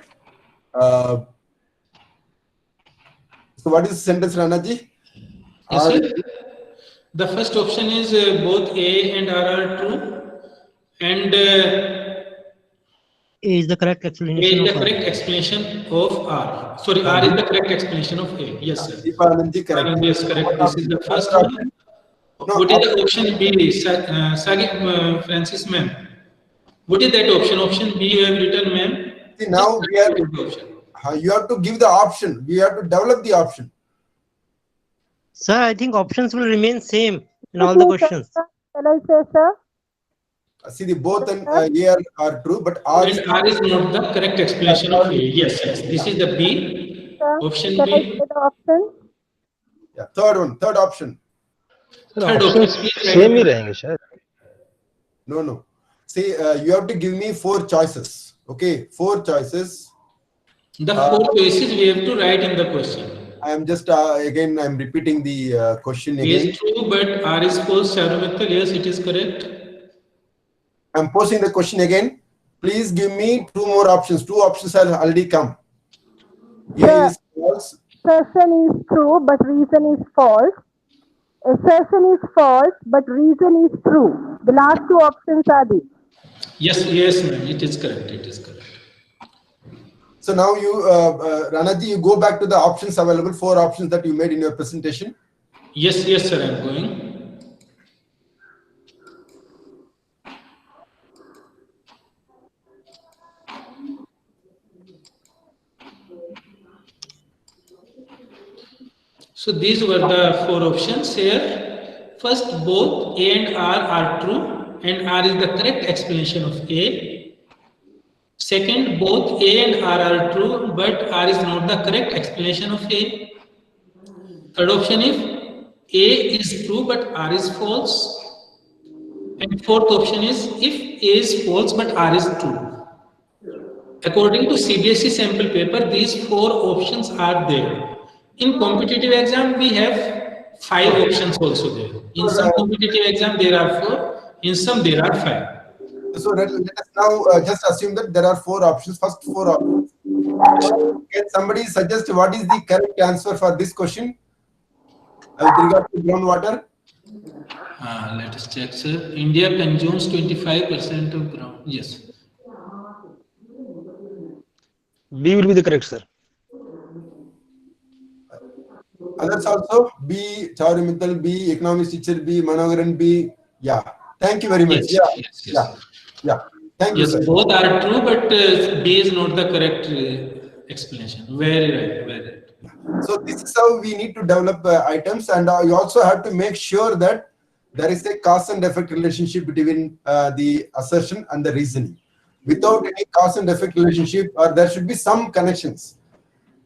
so what is the sentence, Ranaji? Yes, sir. The first option is both A and R are true, and A is the correct A explanation is the of R. correct explanation of R. Sorry, R is the correct explanation of A. Yes, sir. Deepananji, correct. Yes, correct. This is the first one. What is the option B? Sagi Francis ma'am. What is that option? Option B you have written, ma'am. See, now we are, Option. you have to give the option. We have to develop the option. Sir, I think options will remain same in all the questions. Can I say, sir? See, the both and A are true, but R is And R is not the correct explanation of A. Yes, yes. This is the B. Sir, Option can I B. say the option? yeah, third option. Third option. Please same he write. रहेंगे शायद. No. See, you have to give me 4 choices. Okay, 4 choices. The 4 choices we have to write in the question. I am just again I'm repeating the question A again. is true, but R is false. Charumittal, yes, it is correct. I'm posing the question again. Please give me 2 more options. 2 options have already come. A is false. Assertion is true, but reason is false. Assertion is false, but reason is true. The last 2 options are these. Yes, yes, ma'am. It is correct. It is correct. So now you, Ranaji, you go back to the options available, 4 options that you made in your presentation. Yes, yes, sir. I'm going. So these were the 4 options here. First, both A and R are true, and R is the correct explanation of A. Second, both A and R are true, but R is not the correct explanation of A. Third option is A is true, but R is false. And fourth option is if A is false, but R is true. According to CBSE sample paper, these 4 options are there. In competitive exam, we have 5 options also there. In some competitive exam, there are 4. In some, there are 5. So let us now just assume that there are 4 options. First 4 options. Can somebody suggest what is the correct answer for this question with regard to groundwater? Let us check, sir. India consumes 25% of ground. Yes. B will be the correct, sir. Others also? B, Chauri Mittal, B, economics teacher, B, Manogaran, B. Yeah. Thank you very much. Yes. Yeah. Thank you, Yes, sir. both are true, but B is not the correct explanation. Very right. So this is how we need to develop items, and you also have to make sure that there is a cause and effect relationship between the assertion and the reasoning. Without any cause and effect relationship, or there should be some connections.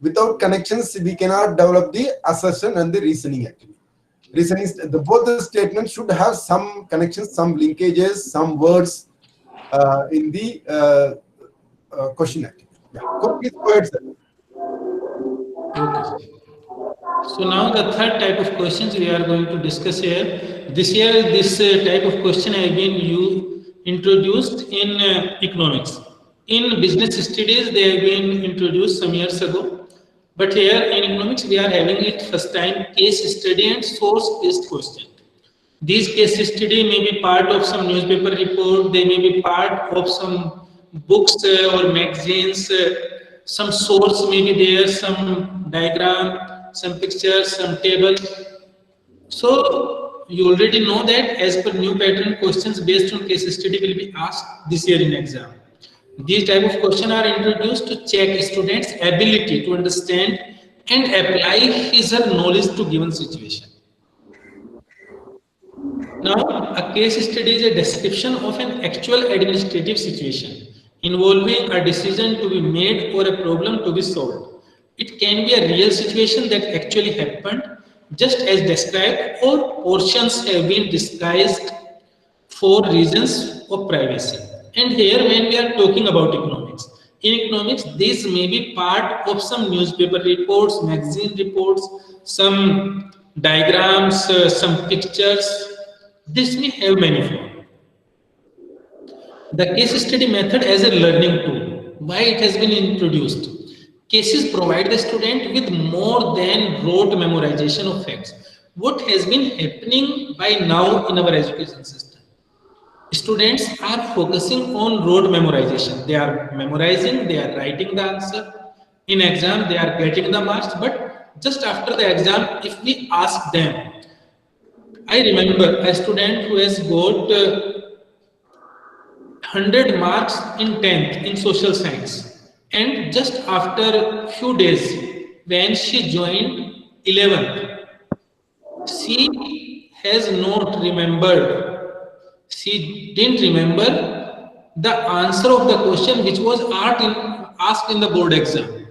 Without connections, we cannot develop the assertion and the reasoning actually. Reasoning, both the statements should have some connections, some linkages, some words in the question actually. Yeah. Please go ahead, sir. Okay. So now the third type of questions we are going to discuss here. This year, this type of question has been introduced in economics. In business studies, they have been introduced some years ago. But here in economics, we are having it first time case study and source-based question. These case study may be part of some newspaper report, they may be part of some books or magazines, some source may be there, some diagram, some pictures, some table. So you already know that as per new pattern, questions based on case study will be asked this year in exam. These type of questions are introduced to check students' ability to understand and apply his or her knowledge to given situation. Now, a case study is a description of an actual administrative situation involving a decision to be made or a problem to be solved. It can be a real situation that actually happened, just as described, or portions have been disguised for reasons of privacy. And here, when we are talking about economics, in economics, this may be part of some newspaper reports, magazine reports, some diagrams, some pictures. This may have many forms. The case study method as a learning tool. Why it has been introduced? Cases provide the student with more than rote memorization of facts. What has been happening by now in our education system? Students are focusing on rote memorization. They are memorizing, they are writing the answer. In exam, they are getting the marks, but just after the exam, if we ask them, I remember a student who has got 100 marks in 10th in social science, and just after few days when she joined 11th, she has not remembered, she didn't remember the answer of the question which was asked in the board exam.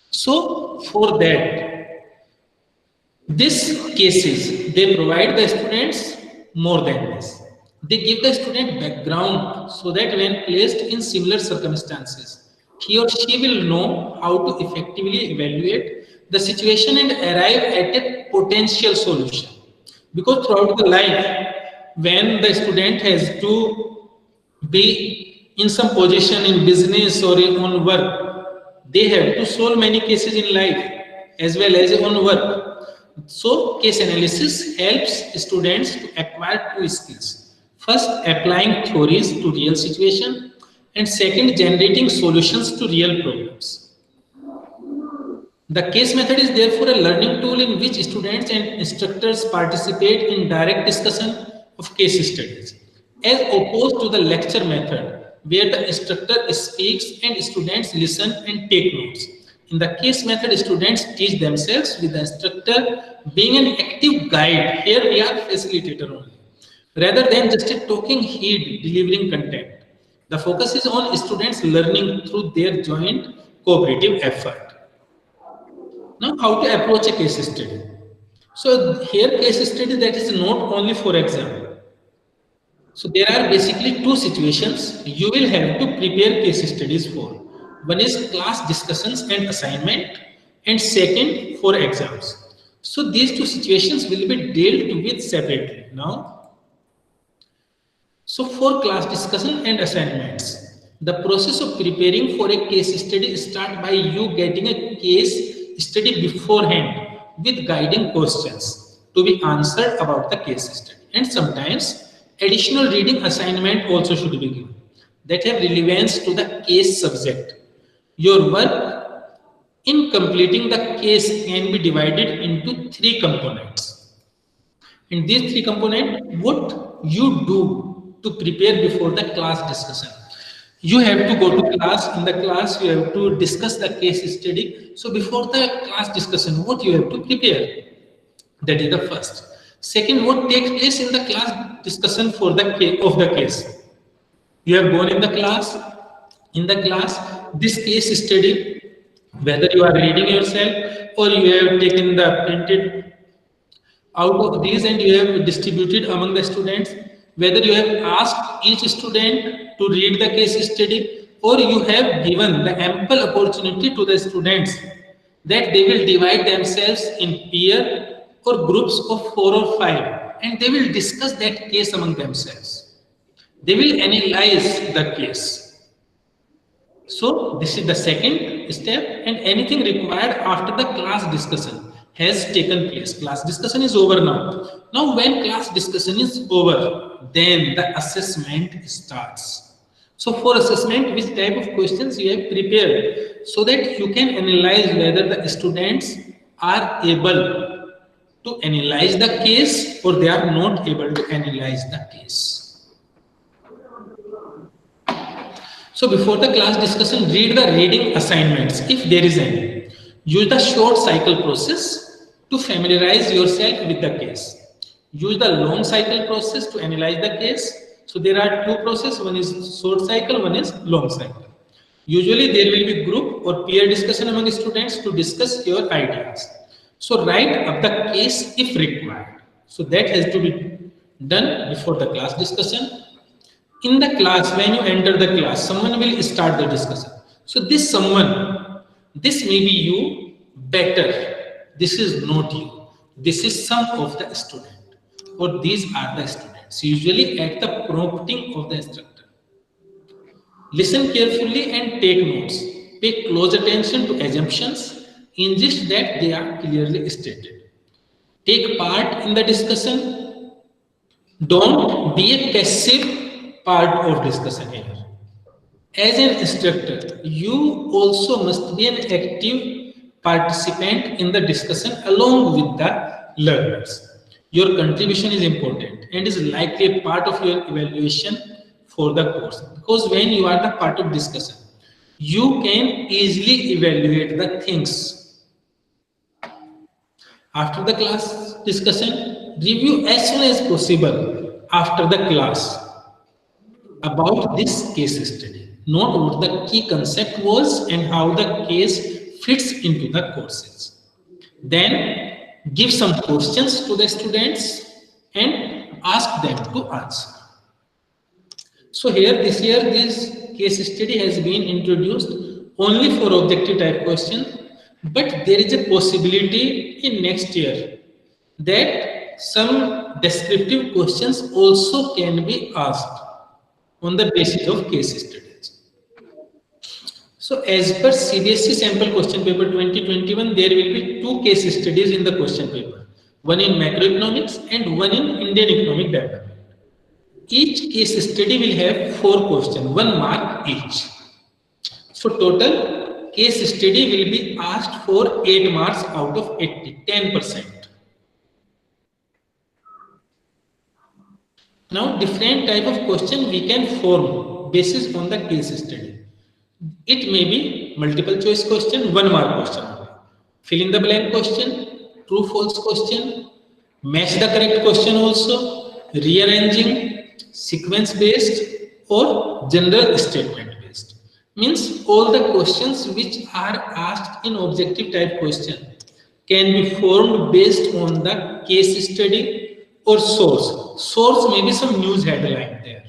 So for that, these cases, they provide the students more than this. They give the student background so that when placed in similar circumstances, he or she will know how to effectively evaluate the situation and arrive at a potential solution. Because throughout the life, when the student has to be in some position in business or on work, they have to solve many cases in life as well as on work. So case analysis helps students to acquire 2 skills. First, applying theories to real situation, and second, generating solutions to real problems. The case method is therefore a learning tool in which students and instructors participate in direct discussion of case studies, as opposed to the lecture method, where the instructor speaks and students listen and take notes. In the case method, students teach themselves with the instructor being an active guide. Here we are facilitator only, rather than just a talking head delivering content. The focus is on students learning through their joint cooperative effort. Now, how to approach a case study? So here case study that is not only for exam. So there are basically two situations you will have to prepare case studies for. One is class discussions and assignment, and second for exams. So these two situations will be dealt with separately. Now, so for class discussion and assignments, the process of preparing for a case study starts by you getting a case study beforehand with guiding questions to be answered about the case study. And sometimes additional reading assignment also should be given that have relevance to the case subject. Your work in completing the case can be divided into three components. In these three components, what you do to prepare before the class discussion. You have to go to class. In the class, you have to discuss the case study. So before the class discussion, what you have to prepare? That is the first. Second, what takes place in the class discussion for the case. You have gone in the class. In the class, this case study, whether you are reading yourself or you have taken the printed out of these and you have distributed among the students, whether you have asked each student to read the case study or you have given the ample opportunity to the students that they will divide themselves in peer or groups of 4 or 5 and they will discuss that case among themselves. They will analyze the case. So this is the second step, and anything required after the class discussion has taken place. Class discussion is over now. Now when class discussion is over, then the assessment starts. So for assessment, which type of questions you have prepared so that you can analyze whether the students are able to analyze the case or they are not able to analyze the case. So before the class discussion, read the reading assignments if there is any. Use the short cycle process to familiarize yourself with the case. Use the long cycle process to analyze the case. So there are two processes, one is short cycle, one is long cycle. Usually there will be group or peer discussion among students to discuss your ideas. So write up the case if required. So that has to be done before the class discussion. In the class, when you enter the class, someone will start the discussion. So this someone, this may be you better. This is not you. This is some of the student or these are the students, usually at the prompting of the instructor. Listen carefully and take notes. Pay close attention to assumptions. Insist that they are clearly stated. Take part in the discussion. Don't be a passive part of discussion here. As an instructor, you also must be an active participant in the discussion along with the learners. Your contribution is important and is likely a part of your evaluation for the course. Because when you are the part of discussion, you can easily evaluate the things. After the class discussion, review as soon as possible after the class about this case study. Note what the key concept was and how the case fits into the courses. Then give some questions to the students and ask them to answer. So here this year this case study has been introduced only for objective type questions, but there is a possibility in next year that some descriptive questions also can be asked on the basis of case studies. So as per CBSE sample question paper 2021, there will be 2 case studies in the question paper, one in macroeconomics and one in Indian economic development. Each case study will have 4 questions, 1 mark each. So total case study will be asked for 8 marks out of 80, 10%. Now different type of question we can form basis on the case study. It may be multiple choice question, 1 mark question, fill in the blank question, true false question, match the correct question also, rearranging, sequence based or general statement based. Means all the questions which are asked in objective type question can be formed based on the case study or source. Source may be some news headline there,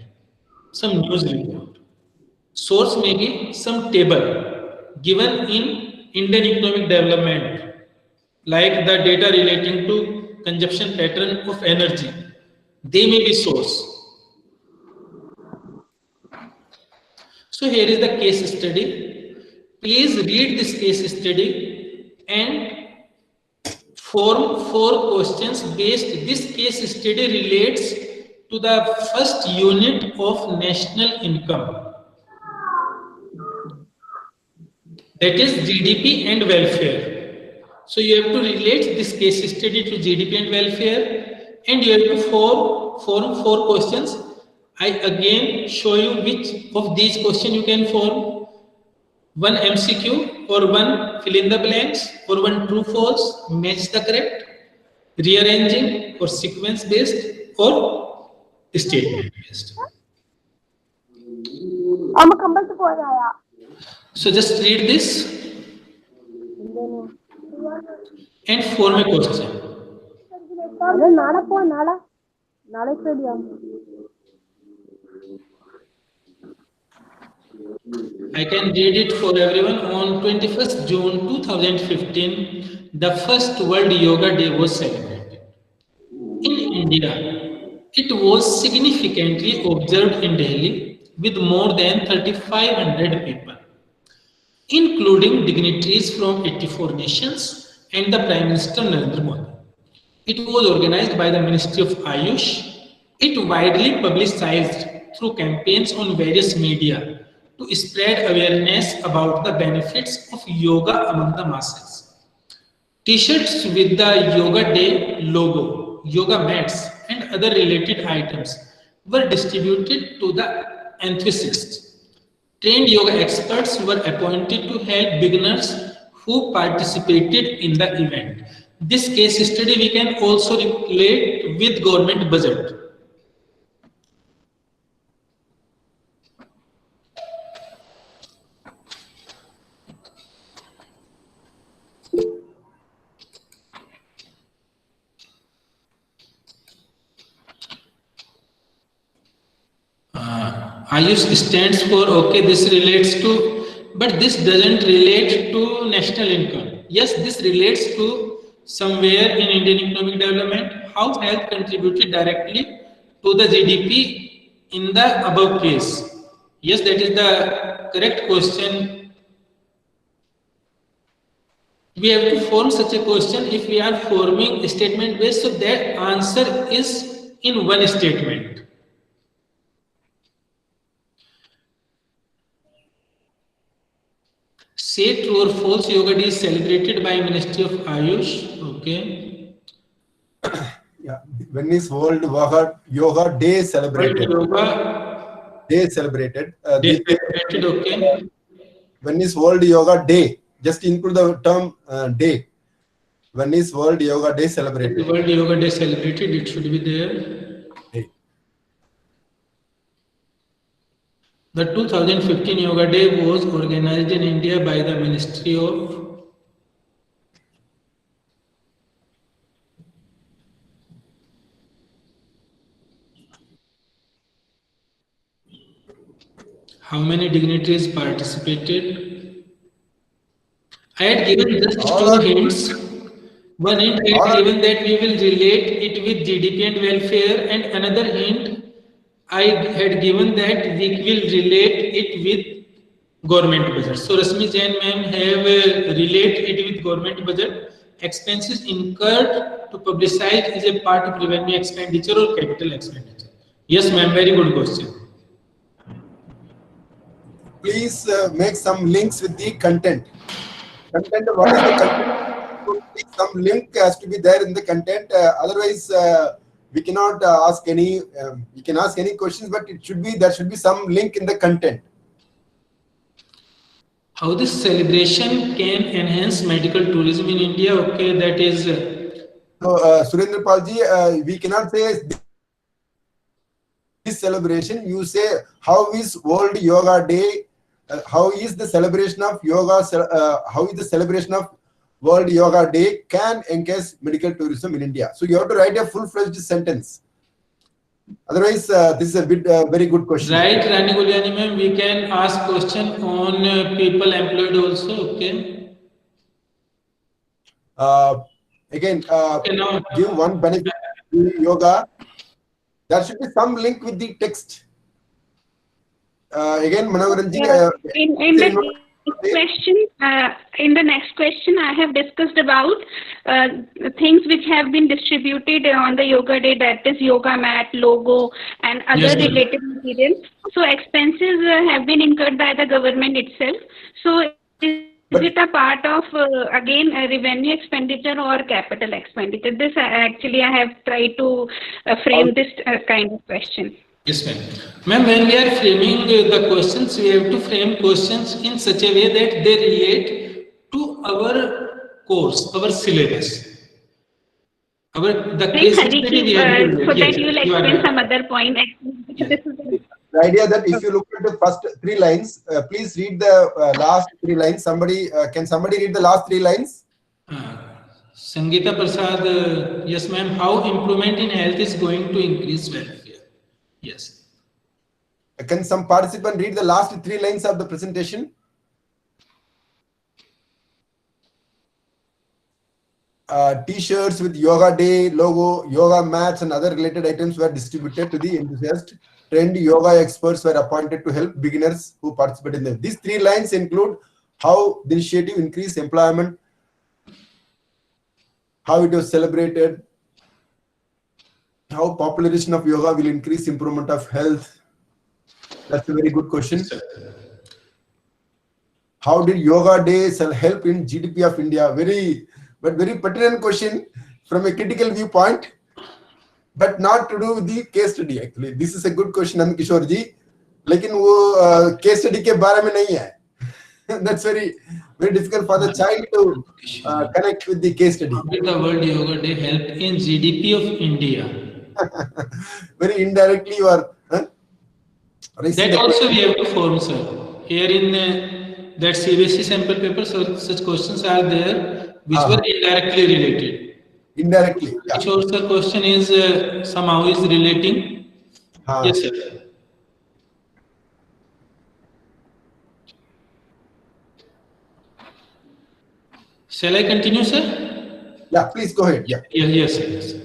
some news report. Source may be some table given in Indian economic development, like the data relating to consumption pattern of energy. They may be source. So here is the case study. Please read this case study and form 4 questions based. This case study relates to the first unit of national income, that is GDP and welfare. So you have to relate this case study to GDP and welfare, and you have to form 4 questions. I again show you which of these questions you can form. One MCQ or one fill in the blanks or one true false, match the correct, rearranging or sequence based or statement based. So just read this and form a question. I can read it for everyone. On 21st June 2015, the first World Yoga Day was celebrated. In India, it was significantly observed in Delhi with more than 3,500 people, including dignitaries from 84 nations and the Prime Minister Narendra Modi. It was organized by the Ministry of Ayush. It widely publicized through campaigns on various media to spread awareness about the benefits of yoga among the masses. T-shirts with the Yoga Day logo, yoga mats, and other related items were distributed to the enthusiasts. Trained yoga experts were appointed to help beginners who participated in the event. This case study we can also relate with government budget. Ayush stands for, okay, this relates to, but this doesn't relate to national income. Yes, this relates to somewhere in Indian economic development, how health contributed directly to the GDP in the above case. Yes, that is the correct question. We have to form such a question if we are forming a statement based, so that answer is in one statement. Say true or false, Yoga Day is celebrated by Ministry of Ayush. Okay. Yeah. When is World Yoga Day celebrated? World Yoga Day celebrated. Day celebrated. Okay. When is World Yoga Day? Just include the term day. When is World Yoga Day celebrated? World Yoga Day celebrated. It should be there. Day. The 2015 Yoga Day was organized in India by the Ministry of how many dignitaries participated? I had given just 2 hints. One hint I had given that we will relate it with GDP and welfare, and another hint I had given that we will relate it with government budget. So Rasmi Jain ma'am have relate it with government budget. Expenses incurred to publicize is a part of revenue expenditure or capital expenditure. Yes ma'am, very good question. Please make some links with the content. Content, what is the content? Some link has to be there in the content. Otherwise, we cannot ask any. We can ask any questions, but it should be there should be some link in the content. How this celebration can enhance medical tourism in India? Okay, that is. So, Surendra Palji, we cannot say this celebration, you say, how is World Yoga Day? How is the celebration of yoga? How is the celebration of World Yoga Day can encourage medical tourism in India? So you have to write a full-fledged sentence. Otherwise, this is a bit very good question. Right, Rani Guliani ma'am, we can ask question on people employed also. Okay. Again, Okay, now give one benefit to yoga. There should be some link with the text. Again, Manoharanji. In the next question, I have discussed about things which have been distributed on the yoga day, that is yoga mat, logo, and other Yes, ma'am. related materials. So expenses have been incurred by the government itself. So is it a part of again revenue expenditure or capital expenditure? This actually I have tried to frame this kind of question. Yes, ma'am. Ma'am, when we are framing the questions, we have to frame questions in such a way that they relate to our course, our syllabus. The case study we have to relate. So that Yes, you will you are explain right. some other point. Yes. This is The idea that if you look at the first 3 lines, please read the last 3 lines. Somebody can somebody read the last 3 lines? Sangeeta Prasad, yes, ma'am. How improvement in health is going to increase welfare? Yes. Can some participant read the last 3 lines of the presentation? T-shirts with Yoga Day logo, yoga mats, and other related items were distributed to the enthusiasts. Trained yoga experts were appointed to help beginners who participate in them. These 3 lines include how the initiative increased employment, how it was celebrated, how popularization of yoga will increase improvement of health. That's a very good question. How did Yoga Day help in GDP of India? Very pertinent question from a critical viewpoint, but not to do with the case study. Actually, this is a good question, Nand Kishore ji. लेकिन वो case study के बारे में नहीं है. That's very difficult for the child to connect with the case study. How did the World Yoga Day help in GDP of India? Very indirectly you are. That also we have to form, sir. Here in that CBSE sample paper, so such questions are there which were indirectly related. Indirectly, yeah. Which also question is somehow is relating. Yes, sir. Shall I continue, sir? Yeah, please go ahead. Yeah. Yes, sir. Yes, sir.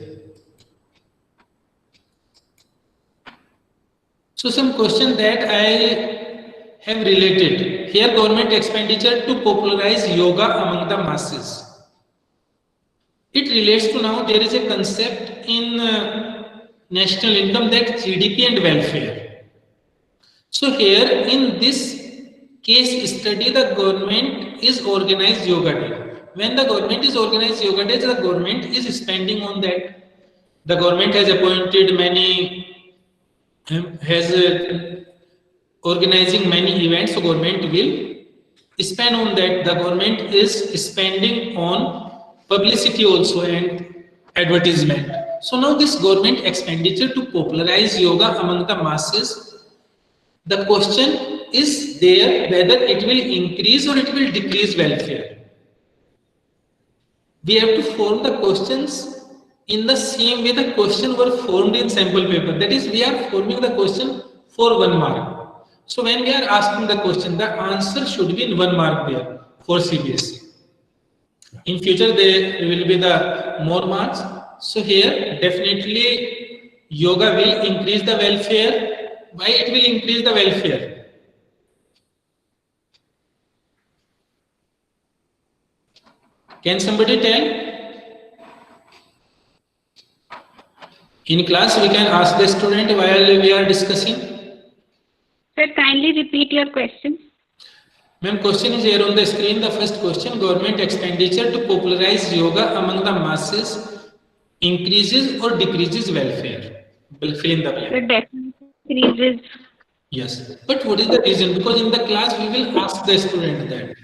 So some question that I have related here: government expenditure to popularize yoga among the masses. It relates to now there is a concept in national income, that GDP and welfare. So here in this case study, the government is organized yoga day. When the government is organized yoga day, the government is spending on that. The government has appointed many, has organizing many events, so government will spend on that. The government is spending on publicity also and advertisement. So now this government expenditure to popularize yoga among the masses, the question is there whether it will increase or it will decrease welfare. We have to form the questions in the same way the question were formed in sample paper. That is, we are forming the question for 1 mark. So when we are asking the question, the answer should be in 1 mark there for CBSE. In future, there will be the more marks. So here, definitely, yoga will increase the welfare. Why it will increase the welfare? Can somebody tell? In class, we can ask the student while we are discussing. Sir, kindly repeat your question. Ma'am, question is here on the screen. The first question: government expenditure to popularize yoga among the masses increases or decreases welfare? Fill in the blank. Sir, definitely increases. Yes, but what is the reason? Because in the class we will ask the student that.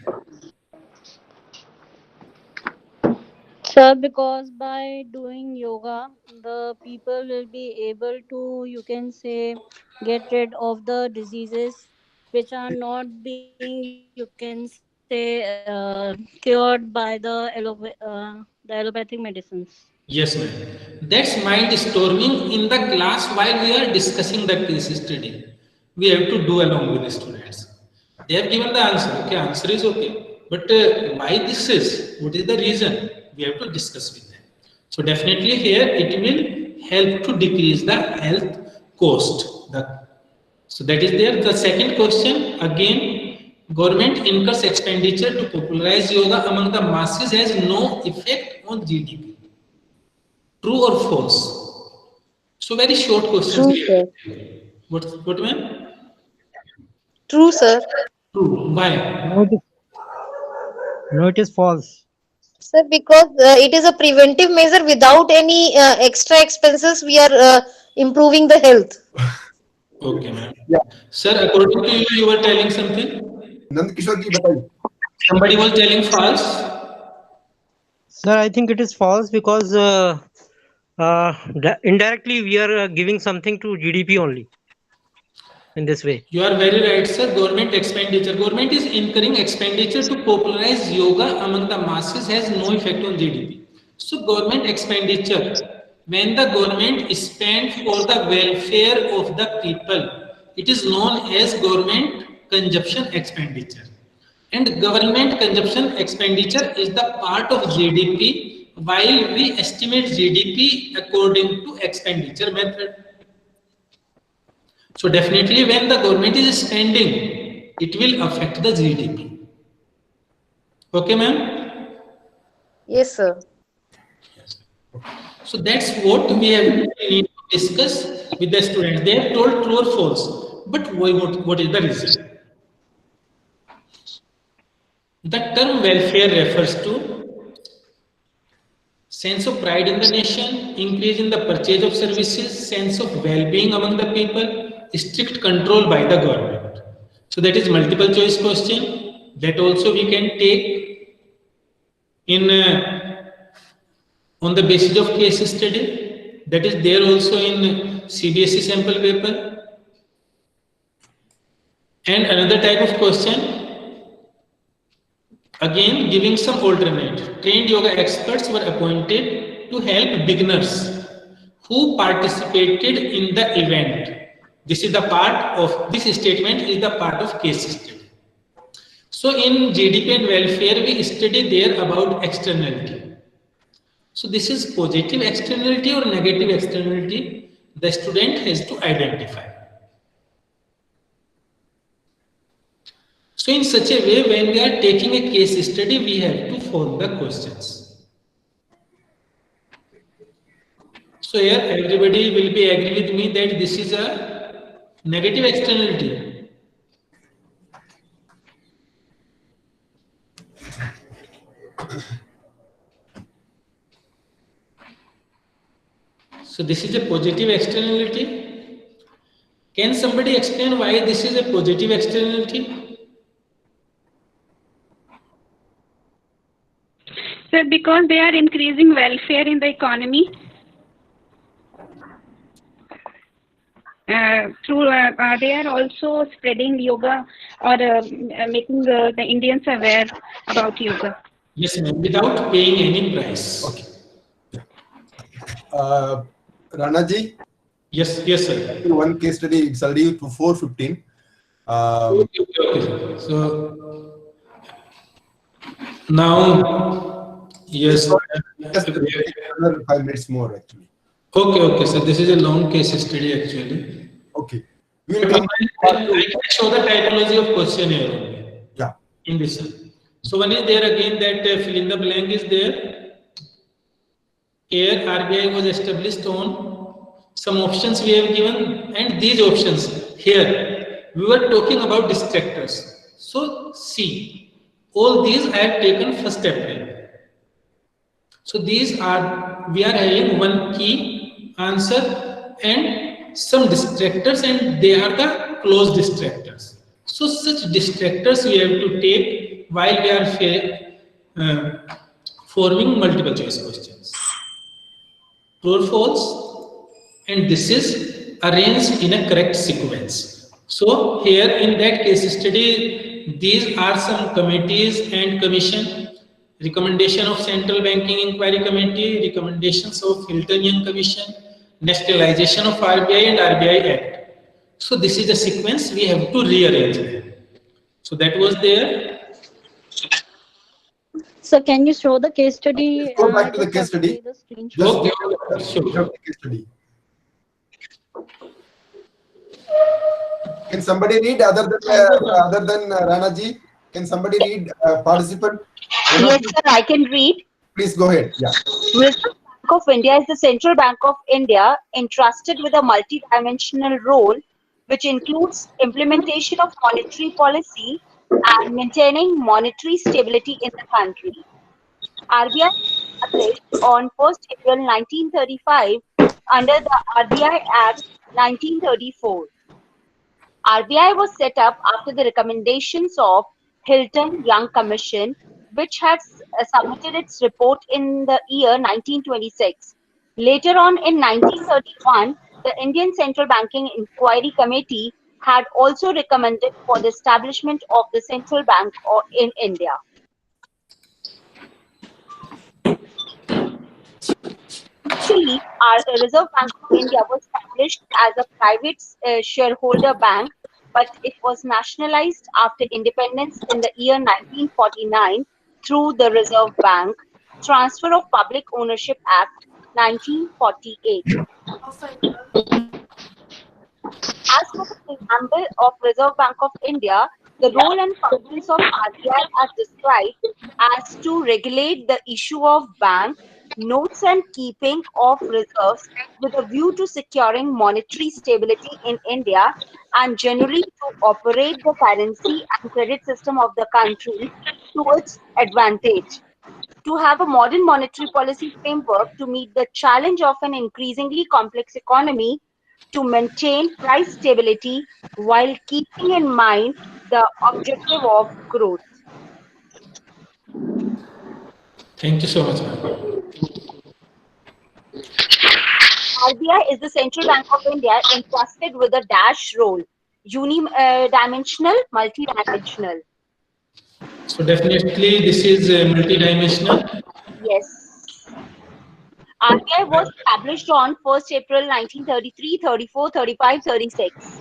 Sir, because by doing yoga, the people will be able to, you can say, get rid of the diseases which are not being, you can say, cured by the allopathic medicines. Yes, ma'am. That's mind storming in the class while we are discussing the case study. We have to do along with the students. They have given the answer. Okay, answer is okay. But why this is? What is the reason? We have to discuss with them. So definitely here it will help to decrease the health cost. So that is there. The second question again, government incurs expenditure to popularize yoga among the masses has no effect on GDP. True or false? So very short questions True, here. sir. What ma'am? True, sir. True. Why? No, no, it is false. Sir, because it is a preventive measure without any extra expenses, we are improving the health. Okay, ma'am. Yeah. Sir, according to you, you were telling something. Nand Kishore जी बताइए. Somebody was telling false. Sir, I think it is false because indirectly we are giving something to GDP only in this way. You are very right, sir. Government expenditure. Government is incurring expenditure to popularize yoga among the masses has no effect on GDP. So government expenditure, when the government spend for the welfare of the people, it is known as government consumption expenditure. And government consumption expenditure is the part of GDP while we estimate GDP according to expenditure method. So definitely when the government is spending, it will affect the GDP. Okay, ma'am? Yes, sir. So that's what we have we need to discuss with the students. They have told true or false. But what is the reason? The term welfare refers to sense of pride in the nation, increase in the purchase of services, sense of well-being among the people, strict control by the government. So that is multiple choice question that also we can take in on the basis of case study. That is there also in CBSE sample paper. And another type of question, again giving some alternate. Trained yoga experts were appointed to help beginners who participated in the event. This is the part of this statement is the part of case study. So in GDP and welfare, we study there about externality. So this is positive externality or negative externality. The student has to identify. So in such a way, when we are taking a case study, we have to form the questions. So here everybody will be agree with me that this is a negative externality. So this is a positive externality. Can somebody explain why this is a positive externality? So because they are increasing welfare in the economy through they are also spreading yoga or making the Indians aware about yoga. Yes, ma'am, without paying any price. Okay. Rana ji. Yes, yes, sir. One case study, it's already to 4:15. Okay. So now, yes. Just another 5 minutes more, actually. Okay. So this is a long case study, actually. Okay. We will come I can show the typology of question here only. Yeah. In this one. So one is there again that fill in the blank is there. Here RBI was established on some options we have given, and these options here we were talking about distractors. So see, all these I have taken 1st April. So these are we are having one key answer and some distractors, and they are the close distractors. So such distractors we have to take while we are forming multiple choice questions. True or false? And this is arranged in a correct sequence. So here in that case study, these are some committees and commission. Recommendation of Central Banking Inquiry Committee, recommendations of Hilton Young Commission, nationalization of RBI and RBI Act. So this is the sequence we have to rearrange them. So that was there. So can you show the case Let's study? go back I to the just case have to study. see the screenshot. Just Okay, the case study. Can somebody read other than Rana ji? Can somebody read participant? Yes, sir, I can read. Please go ahead. Yeah. Reserve Bank of India is the Central Bank of India entrusted with a multidimensional role, which includes implementation of monetary policy and maintaining monetary stability in the country. RBI was established on 1st April 1935 under the RBI Act 1934. RBI was set up after the recommendations of Hilton Young Commission, which had submitted its report in the year 1926. Later on in 1931, the Indian Central Banking Inquiry Committee had also recommended for the establishment of the central bank in India. Initially, our Reserve Bank of India was established as a private shareholder bank, but it was nationalized after independence in the year 1949 through the Reserve Bank Transfer of Public Ownership Act 1948. As per the preamble of Reserve Bank of India, the role and functions of RBI are described as to regulate the issue of bank notes and keeping of reserves with a view to securing monetary stability in India and generally to operate the currency and credit system of the country to its advantage. To have a modern monetary policy framework to meet the challenge of an increasingly complex economy, to maintain price stability while keeping in mind the objective of growth. Thank you so much, ma'am. RBI is the Central Bank of India entrusted with a dash role, unidimensional, multidimensional. So definitely this is multidimensional. Yes. RBI was established on 1st April 1933, 34, 35, 36.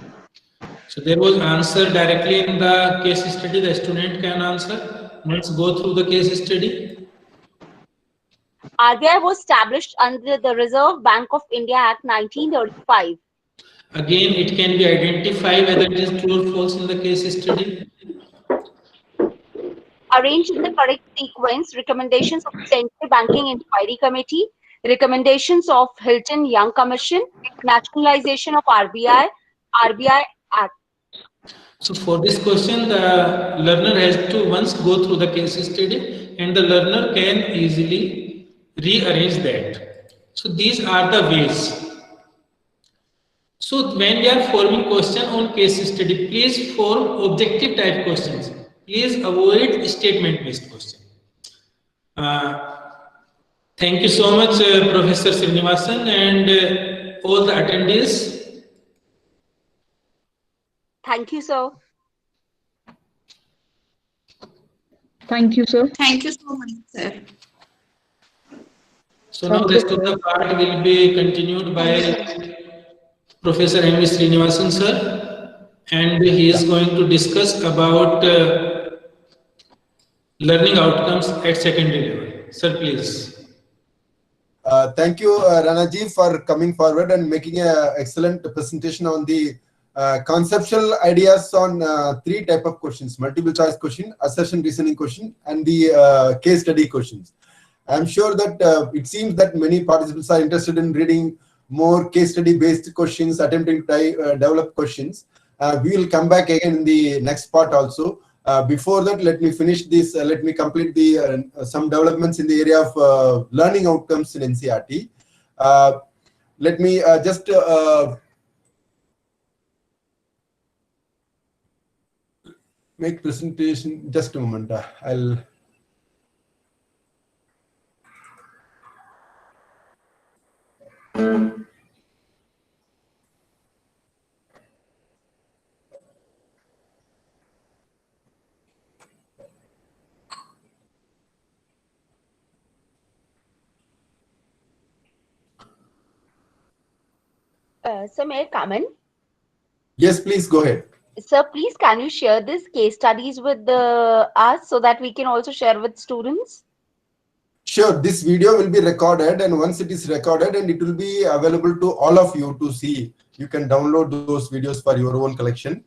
So there was answer directly in the case study. The student can answer. Let's go through the case study. RBI was established under the Reserve Bank of India Act 1935. Again, it can be identified whether it is true or false in the case study. Arranged in the correct sequence, recommendations of the Central Banking Inquiry Committee, recommendations of Hilton Young Commission, nationalization of RBI, RBI Act. So for this question, the learner has to once go through the case study and the learner can easily rearrange that. So these are the ways. So when we are forming question on case study, please form objective type questions. Please avoid statement based question. Thank you so much, Professor Srinivasan and all the attendees. Thank you, sir. Thank you, sir. Thank you so much, sir. So now the rest of the part will be continued by Professor M.V. Srinivasan sir, and he is going to discuss about learning outcomes at secondary level. Sir, please. Thank you, Ranaji, for coming forward and making an excellent presentation on the conceptual ideas on three type of questions: multiple choice question, assertion reasoning question, and the case study questions. I'm sure that it seems that many participants are interested in reading more case study based questions, attempting to develop questions. We will come back again in the next part also. Before that, let me finish this. Let me complete the some developments in the area of learning outcomes in NCERT. Let me just make presentation. Just a moment. I'll. Sir, may I come in? Yes, please go ahead. Sir, please can you share these case studies with us so that we can also share with students? Sure, this video will be recorded, and once it is recorded, and it will be available to all of you to see. You can download those videos for your own collection,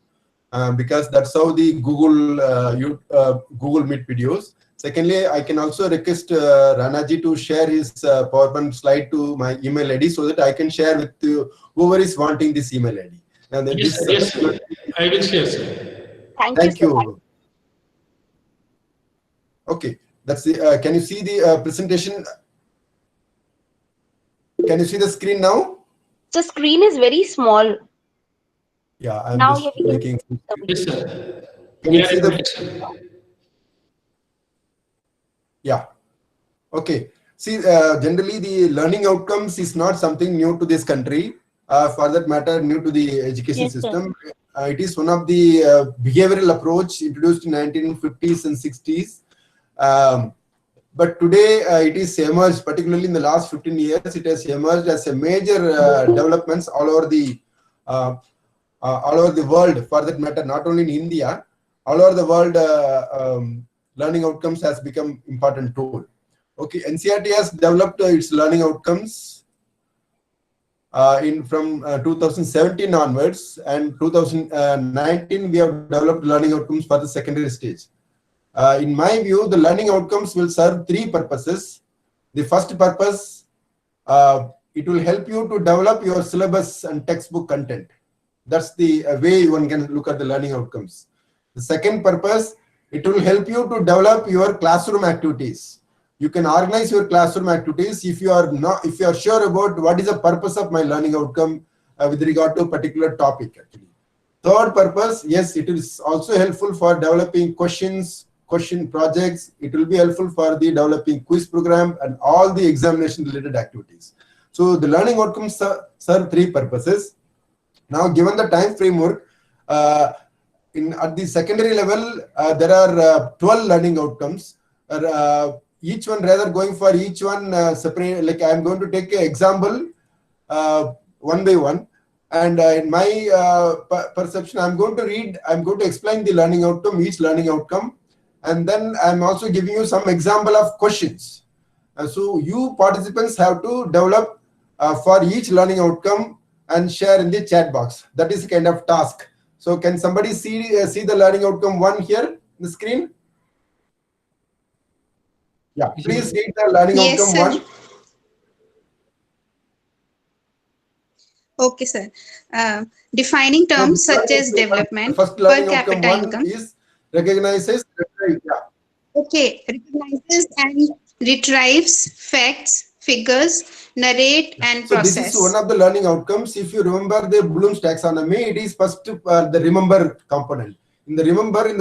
because that's how the Google Meet videos. Secondly, I can also request Ranaji to share his PowerPoint slide to my email ID so that I can share with whoever is wanting this email ID. And then Yes, this, sir. I will share, sir. Thank you, sir. Okay, that's the. Can you see the presentation? Can you see the screen now? The screen is very small. Yeah, I'm Now just we can making. Yes, sir. Can you see the? Yeah. Okay. See, generally the learning outcomes is not something new to this country. For that matter, new to the education system. It is one of the behavioral approach introduced in 1950s and 60s. But today it is emerged, particularly in the last 15 years, it has emerged as a major developments all over the world. For that matter, not only in India, all over the world, learning outcomes has become important tool. Okay, NCERT has developed its learning outcomes from 2017 onwards, and 2019 we have developed learning outcomes for the secondary stage. In my view, the learning outcomes will serve three purposes. The first purpose, it will help you to develop your syllabus and textbook content. That's the way one can look at the learning outcomes. The second purpose, it will help you to develop your classroom activities. You can organize your classroom activities if you are sure about what is the purpose of my learning outcome with regard to a particular topic. Actually, third purpose, yes, it is also helpful for developing question projects. It will be helpful for the developing quiz program and all the examination related activities. So the learning outcomes serve three purposes. Now, given the time framework, at the secondary level, there are 12 learning outcomes. Each one, rather going for each one separate, like I'm going to take an example one by one. And in my perception, I'm going to explain the learning outcome, each learning outcome. And then I'm also giving you some example of questions. So you participants have to develop for each learning outcome and share in the chat box. That is a kind of task. So can somebody see the learning outcome one here in the screen? Yeah, please read the learning outcome one. Okay, sir. Defining terms such as development per capita income. Is recognizes. Okay, recognizes and retrieves facts, figures, narrate and process. So this is one of the learning outcomes. If you remember the Bloom's taxonomy, it is first the remember component. In the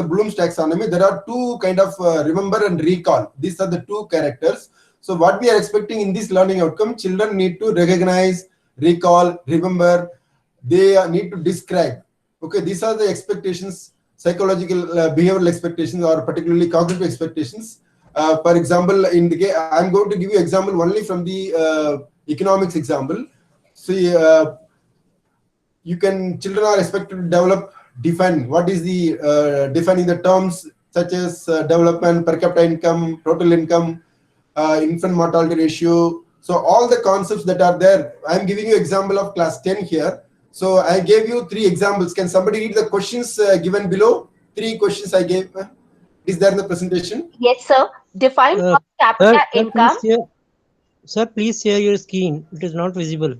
Bloom's taxonomy, there are two kind of remember and recall. These are the two characters. So what we are expecting in this learning outcome, children need to recognize, recall, remember. They need to describe. Okay, these are the expectations, psychological, behavioral expectations, or particularly cognitive expectations. For example, I'm going to give you example only from the economics example. See, children are expected to define what is the defining the terms such as development, per capita income, total income, infant mortality ratio. So all the concepts that are there, I'm giving you example of class 10 here. So I gave you 3 examples. Can somebody read the questions given below? 3 questions I gave. Is there in the presentation? Yes, sir. Define per capita income. Sir, please share your screen. It is not visible.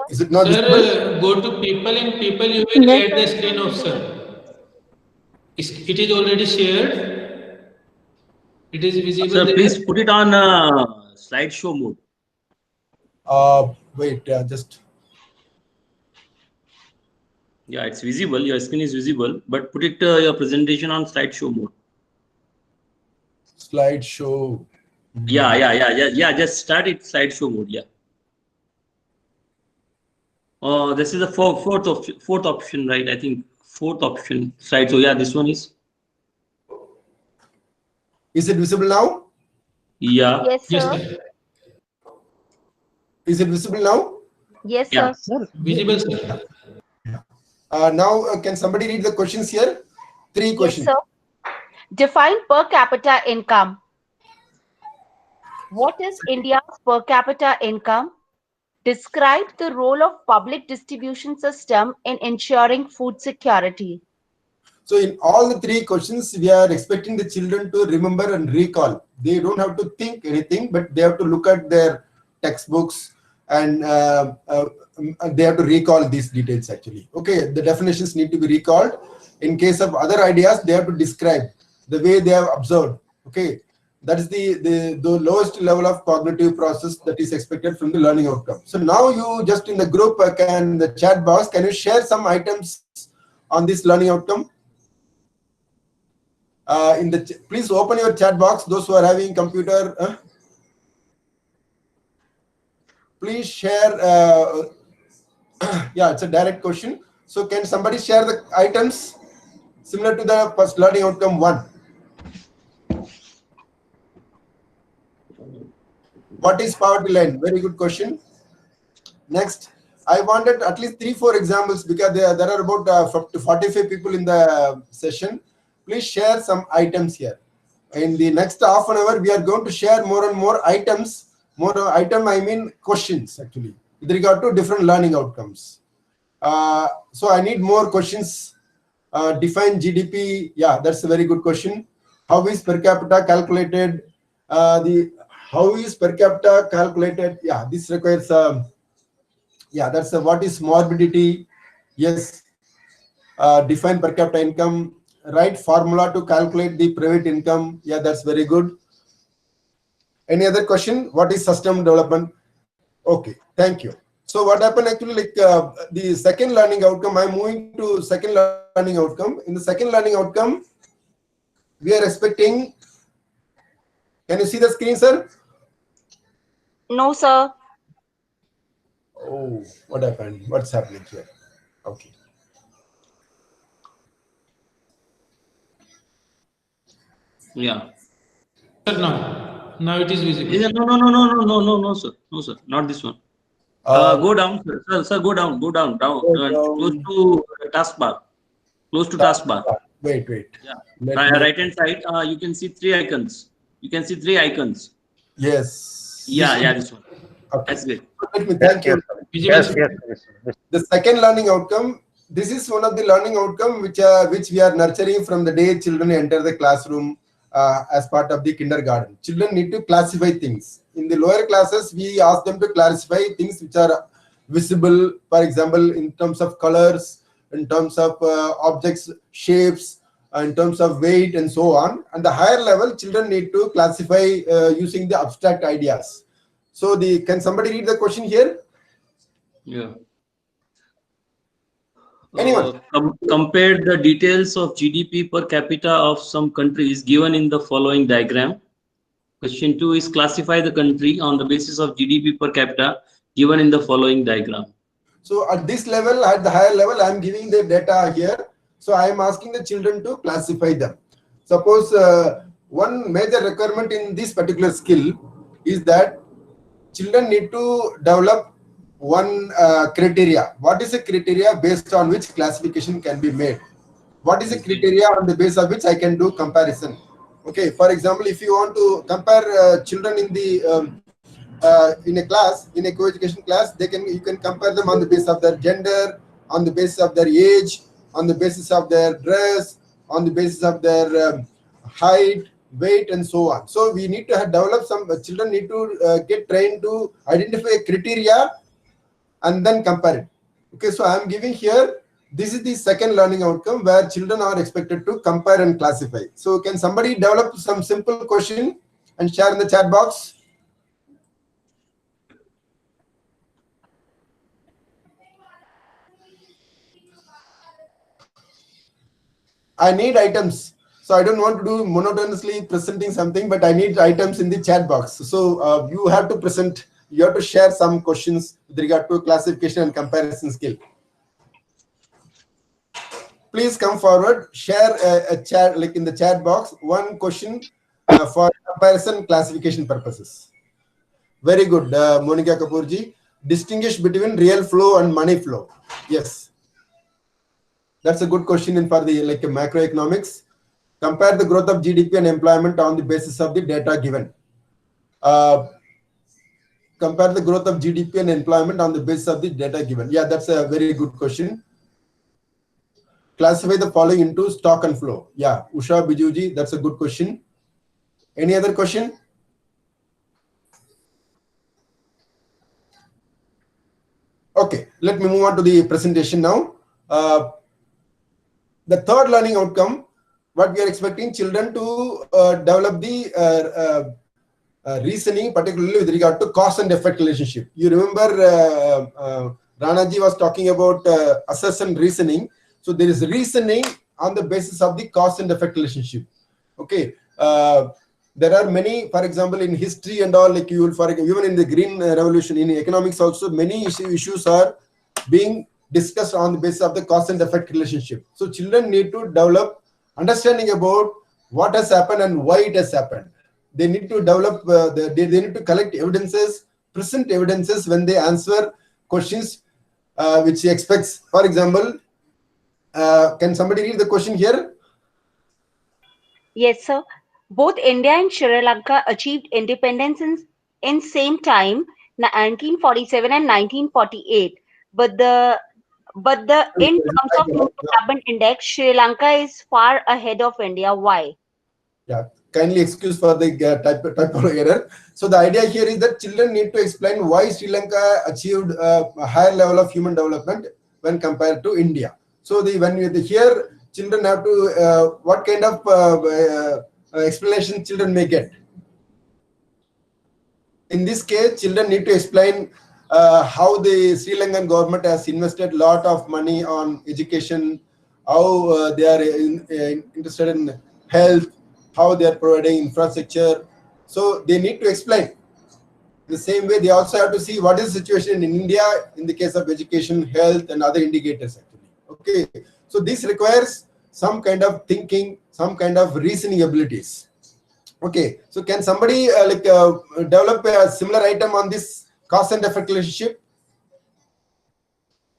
Is it not visible? Sir, go to people. In people, you will get the screen of sir. It is already shared. It is visible. Sir, there. please put it on slideshow mode. Wait, just. Yeah, it's visible. Your screen is visible, but put it your presentation on slideshow mode. Slideshow. Yeah. Just start it slideshow mode. Yeah. This is the fourth option, right? I think fourth option, right? So yeah, this one is. Is it visible now? Yeah. Yes, Yes, sir. sir. Is it visible now? Yes, Yeah. sir. Visible, sir. Now, can somebody read the questions here? 3 Yes, questions. sir. Define per capita income. What is India's per capita income? Describe the role of public distribution system in ensuring food security. So in all the 3 questions, we are expecting the children to remember and recall. They don't have to think anything, but they have to look at their textbooks and they have to recall these details actually. Okay, the definitions need to be recalled. In case of other ideas, they have to describe the way they have observed. Okay, that is the lowest level of cognitive process that is expected from the learning outcome. So now you just in the group, the chat box, can you share some items on this learning outcome? Please open your chat box. Those who are having computer, please share. Yeah, it's a direct question. So can somebody share the items similar to the first learning outcome 1? What is poverty line? Very good question. Next, I wanted at least 3-4 examples because there are about up to 45 people in the session. Please share some items here. In the next half an hour, we are going to share more and more items. I mean questions actually with regard to different learning outcomes. So I need more questions. Define GDP. Yeah, that's a very good question. How is per capita calculated? How is per capita calculated? Yeah, this requires. Yeah, that's what is morbidity. Yes. Define per capita income. Right formula to calculate the private income. Yeah, that's very good. Any other question? What is sustainable development? Okay, thank you. So what happened actually, like the second learning outcome, I'm moving to second learning outcome. In the second learning outcome, we are expecting, can you see the screen, sir? No, sir. Oh, what happened? What's happening here? Okay. Yeah. Sir, now it is visible. Yeah, no, sir. No, sir. Not this one. Go down, sir. Sir, go down. Close to taskbar. Close to taskbar. Wait. Yeah. Right hand side, you can see 3 icons. Yes. Yeah, this one. Okay. That's great. Let me thank you. Yes. The second learning outcome, this is one of the learning outcome which we are nurturing from the day children enter the classroom as part of the kindergarten. Children need to classify things. In the lower classes, we ask them to classify things which are visible, for example, in terms of colors, in terms of objects, shapes, in terms of weight, and so on. And the higher level, children need to classify using the abstract ideas. So can somebody read the question here? Yeah. Anyone? Compare the details of GDP per capita of some countries given in the following diagram. Question 2 is classify the country on the basis of GDP per capita given in the following diagram. So at this level, at the higher level, I am giving the data here. So I am asking the children to classify them. Suppose one major requirement in this particular skill is that children need to develop one criteria. What is a criteria based on which classification can be made? What is a criteria on the basis of which I can do comparison? Okay, for example, if you want to compare children in the in a class, in a co-education class, you can compare them on the basis of their gender, on the basis of their age, on the basis of their dress, on the basis of their height, weight, and so on. So we need to develop some children need to get trained to identify a criteria and then compare it. Okay, so I am giving here, this is the second learning outcome where children are expected to compare and classify. So can somebody develop some simple question and share in the chat box? I need items. So I don't want to do monotonously presenting something, but I need items in the chat box. So you have to present you have to share some questions with regard to classification and comparison skill. Please come forward, share a chat, like in the chat box, one question for comparison classification purposes. Very good, Monica Kapoorji. Distinguish between real flow and money flow. Yes, that's a good question in for the like macroeconomics. Compare the growth of GDP and employment on the basis of the data given. Compare the growth of GDP and employment on the basis of the data given. Yeah, that's a very good question. Classify the following into stock and flow. Yeah, Usha Bijuji, that's a good question. Any other question? Okay, let me move on to the presentation now. The third learning outcome, what we are expecting children to develop the reasoning, particularly with regard to cause and effect relationship. You remember Ranaji was talking about assess and reasoning. So there is reasoning on the basis of the cause and effect relationship. Okay. There are many, for example, in history and all, like you will, for even in the green revolution, in economics also, many issues are being discussed on the basis of the cause and effect relationship. So children need to develop understanding about what has happened and why it has happened. They need to develop, they need to collect evidences, present evidences when they answer questions which he expects. For example, can somebody read the question here? Yes, sir. Both India and Sri Lanka achieved independence in same time, 1947 and 1948. But in terms of carbon index, Sri Lanka is far ahead of India. Why? Yeah, kindly excuse for the typo error. So the idea here is that children need to explain why Sri Lanka achieved a higher level of human development when compared to India. So here children have to what kind of explanation children may get. In this case, children need to explain how the Sri Lankan government has invested a lot of money on education, how they are interested in health, how they are providing infrastructure. So they need to explain. The same way, they also have to see what is the situation in India in the case of education, health, and other indicators actually. Okay, so this requires some kind of thinking, some kind of reasoning abilities. Okay, so can somebody develop a similar item on this cause and effect relationship?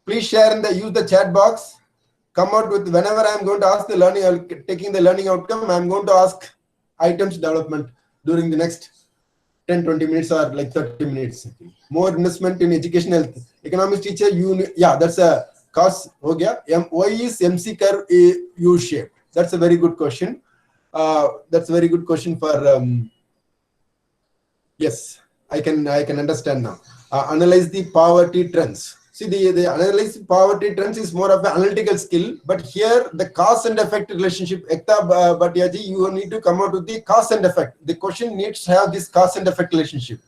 Please share and use the chat box. Come out with whenever I'm going to ask the learning, taking the learning outcome, I'm going to ask items development during the next 10-20 minutes or like 30 minutes. More investment in education, health. Economics teacher, yeah, that's a cause. Why is MC curve a U shape? That's a very good question. That's a very good question for yes, I can understand now. Analyze the poverty trends. See, the analyze poverty trends is more of an analytical skill, but here the cause and effect relationship, Ekta Bhattiaji, you need to come out with the cause and effect. The question needs to have this cause and effect relationship.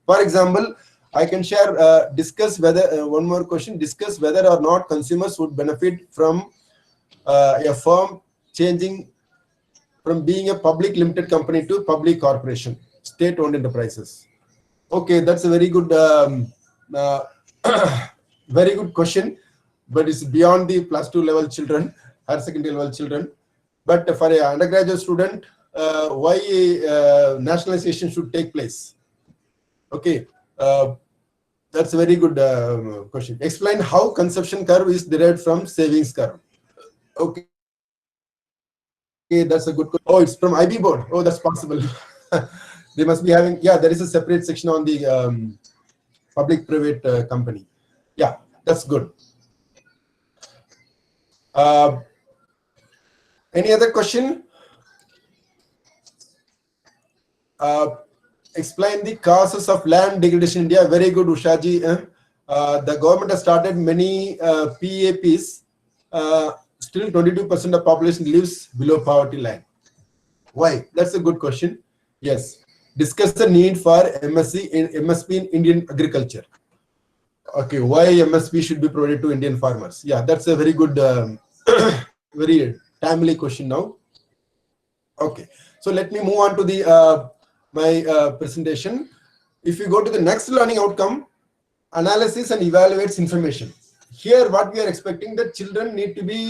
For example, I can share, discuss whether, one more question, discuss whether or not consumers would benefit from a firm changing from being a public limited company to public corporation, state-owned enterprises. Okay, that's a very good very good question, but it's beyond the +2 level children, higher secondary level children. But for an undergraduate student, why nationalization should take place? Okay, that's a very good question. Explain how consumption curve is derived from savings curve. Okay, that's a good question. Oh, it's from IB board. Oh, that's possible. They must be having, yeah, there is a separate section on the public-private company. Yeah, that's good. Any other question? Explain the causes of land degradation in India. Very good, Ushaji. The government has started many PAPs. Still 22% of population lives below poverty line. Why? That's a good question. Yes. Discuss the need for MSP in Indian agriculture. Okay, why MSP should be provided to Indian farmers? Yeah, that's a very good, very timely question now. Okay, so let me move on to the my presentation. if you go to the next learning outcome, analysis and evaluates information. Here, what we are expecting, that children need to be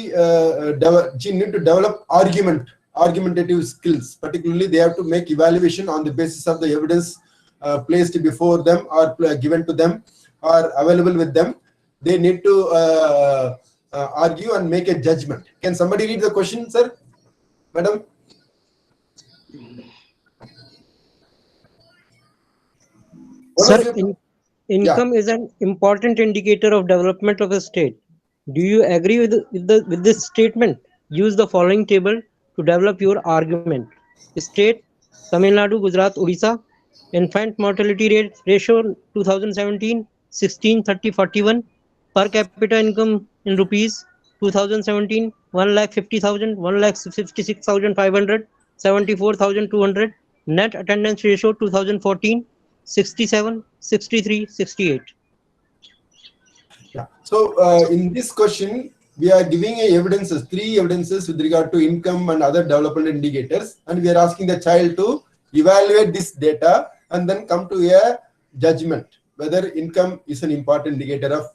need to develop argumentative skills. Particularly, they have to make evaluation on the basis of the evidence placed before them or given to them or available with them. They need to argue and make a judgment. Can somebody read the question, sir, madam? Sir, income is an important indicator of development of a state. Do you agree with this statement? Use the following table to develop your argument. State: Tamil Nadu, Gujarat, Odisha. Infant mortality rate ratio 2017 16:30:41. Per capita income in rupees 2017 1,50,000, 1,56,500, 74,200. Net attendance ratio 2014 67, 63, 68. Yeah. So in this question, we are giving evidences, 3 evidences with regard to income and other development indicators, and we are asking the child to evaluate this data and then come to a judgment whether income is an important indicator of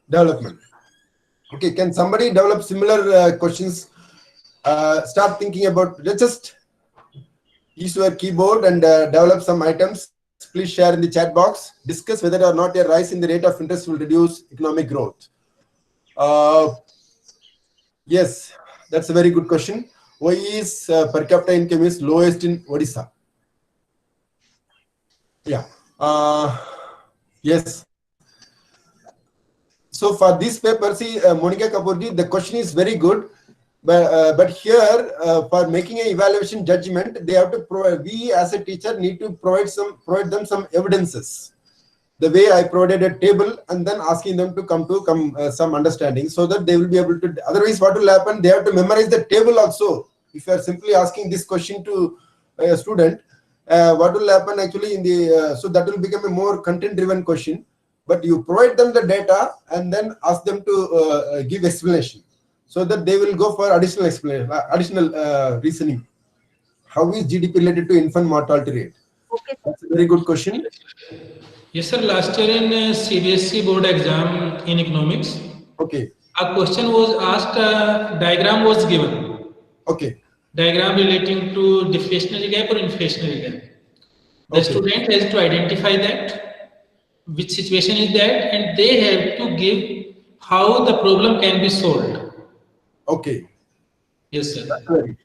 development. Okay, can somebody develop similar questions? Start thinking about, just use your keyboard and develop some items. Please share in the chat box. Discuss whether or not a rise in the rate of interest will reduce economic growth. Yes, that's a very good question. Why is per capita income is lowest in Odisha? Yeah. Yes. So for this paper, see, Monica Kapoorji, the question is very good. But here, for making an evaluation judgment, they have to provide. We as a teacher need to provide them some evidences. The way I provided a table and then asking them to come to some understanding, so that they will be able to. Otherwise, what will happen? They have to memorize the table also. If you are simply asking this question to a student, what will happen actually in the so that will become a more content-driven question. But you provide them the data and then ask them to give explanation, so that they will go for additional explanation, additional reasoning. How is GDP related to infant mortality rate? Okay, that's a very good question. Yes, sir. Last year in CBSE board exam in economics, okay, a question was asked. Diagram was given. Okay. Diagram relating to deflationary gap or inflationary gap. The student has to identify that, which situation is that, and they have to give how the problem can be solved. Okay. Yes, sir.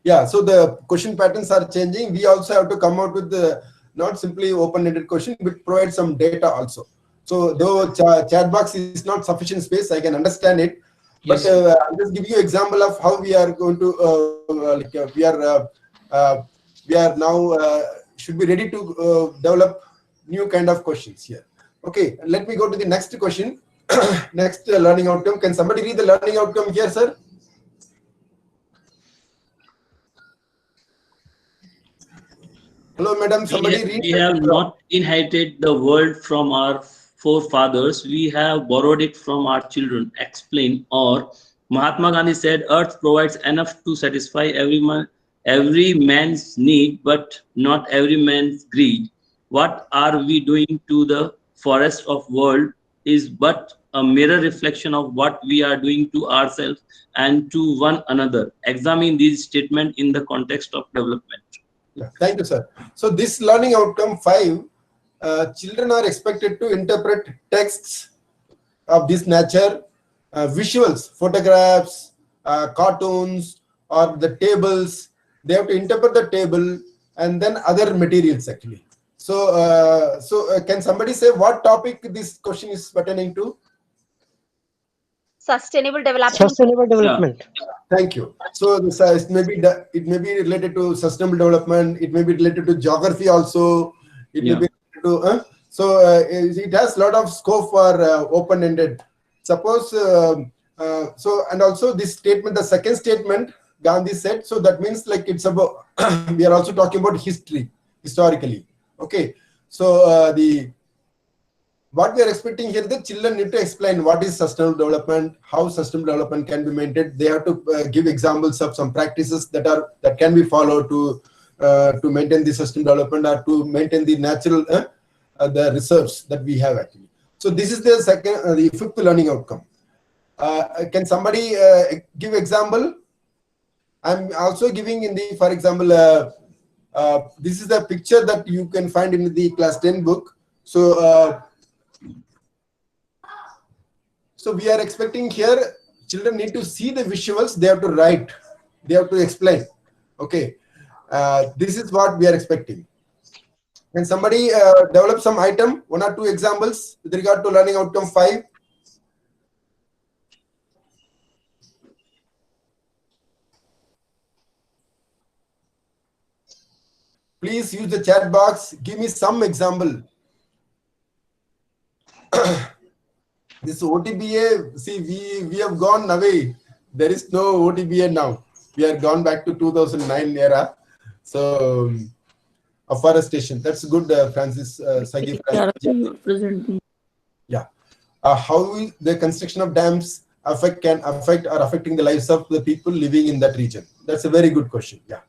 Yeah, so the question patterns are changing. We also have to come out with the not simply open-ended question, but provide some data also. So though chat box is not sufficient space, I can understand it. But yes, I'll just give you example of how we are going to we are now should be ready to develop new kind of questions here. Okay, let me go to the next question. Next learning outcome. Can somebody read the learning outcome here, sir? Hello, madam. Somebody read. We have not inherited the world from our forefathers. We have borrowed it from our children. Explain. Or Mahatma Gandhi said, "Earth provides enough to satisfy every man's need, but not every man's greed. What are we doing to the forest of world is but a mirror reflection of what we are doing to ourselves and to one another. Examine these statements in the context of development." Yeah, thank you, sir. So this learning outcome 5, children are expected to interpret texts of this nature, visuals, photographs, cartoons, or the tables. They have to interpret the table and then other materials actually. So, can somebody say what topic this question is pertaining to? Sustainable development. Sustainable development. Yeah. Thank you. So this it may be related to sustainable development. It may be related to geography also. It may be related to it has a lot of scope for open-ended. Suppose and also this statement, the second statement Gandhi said. So that means like it's about we are also talking about historically. Okay. So what we are expecting here, the children need to explain what is sustainable development, how sustainable development can be maintained. They have to give examples of some practices that can be followed to to maintain the sustainable development or to maintain the natural the reserves that we have actually. So this is the second, the fifth learning outcome. Can somebody give example? I'm also giving in the, for example, this is the picture that you can find in the class 10 book. So, so we are expecting here, children need to see the visuals, they have to write, they have to explain. Okay, this is what we are expecting. Can somebody develop some item, one or two examples with regard to learning outcome 5? Please use the chat box. Give me some example. This OTBA, see, we have gone away. There is no OTBA now. We are gone back to 2009 era. So, afforestation. That's good, Francis. Sagi, yeah. How will the construction of dams can affect or affecting the lives of the people living in that region? That's a very good question. Yeah.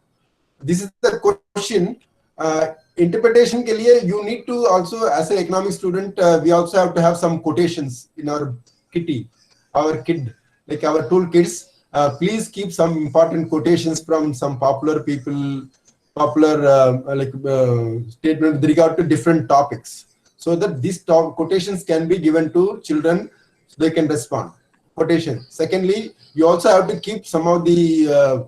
This is the question. Interpretation ke liye, you need to also, as an economic student, we also have to have some quotations in our kitty, our kid, like our toolkits. Please keep some important quotations from some popular people, popular statement with regard to different topics, so that these quotations can be given to children so they can respond. Quotation. Secondly, you also have to keep some of the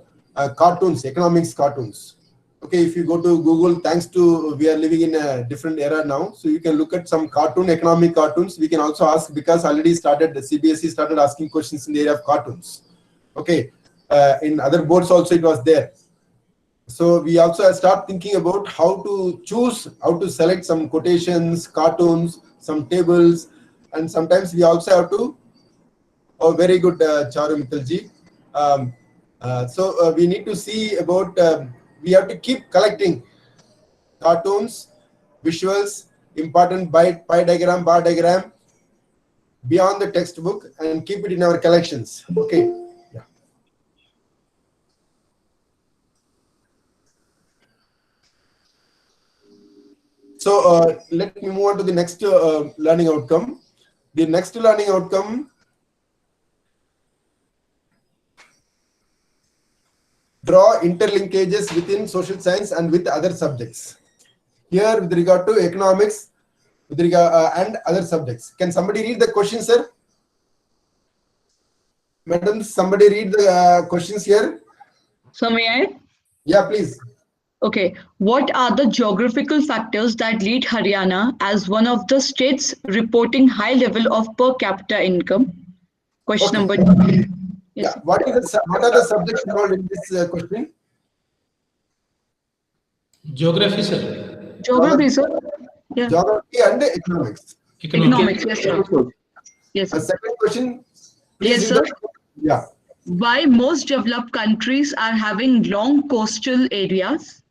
cartoons, economics cartoons. Okay, if you go to Google, thanks to we are living in a different era now, so you can look at some economic cartoons. We can also ask, because already started, the CBSE started asking questions in the area of cartoons. Okay, in other boards also it was there. So we also start thinking about how to choose, how to select some quotations, cartoons, some tables, and sometimes we also have to. Oh, very good, Charu Mittalji. So we need to see about. We have to keep collecting cartoons, visuals, important pie diagram, bar diagram, beyond the textbook, and keep it in our collections. Okay. Yeah. So let me move on to the next learning outcome. The next learning outcome, draw interlinkages within social science and with other subjects. Here, with regard to economics, with regard and other subjects. Can somebody read the question, sir? Madam, somebody read the questions here. So may I? Yeah, please. Okay. What are the geographical factors that lead Haryana as one of the states reporting high level of per capita income? Question number 2. Yes. Yeah. What are the subjects involved in this question? Geography, sir. Geography, sir. Yeah. Geography and economics. Economics, yes, sir. Yes. A second question. Yes, sir. Yeah. Why most developed countries are having long coastal areas?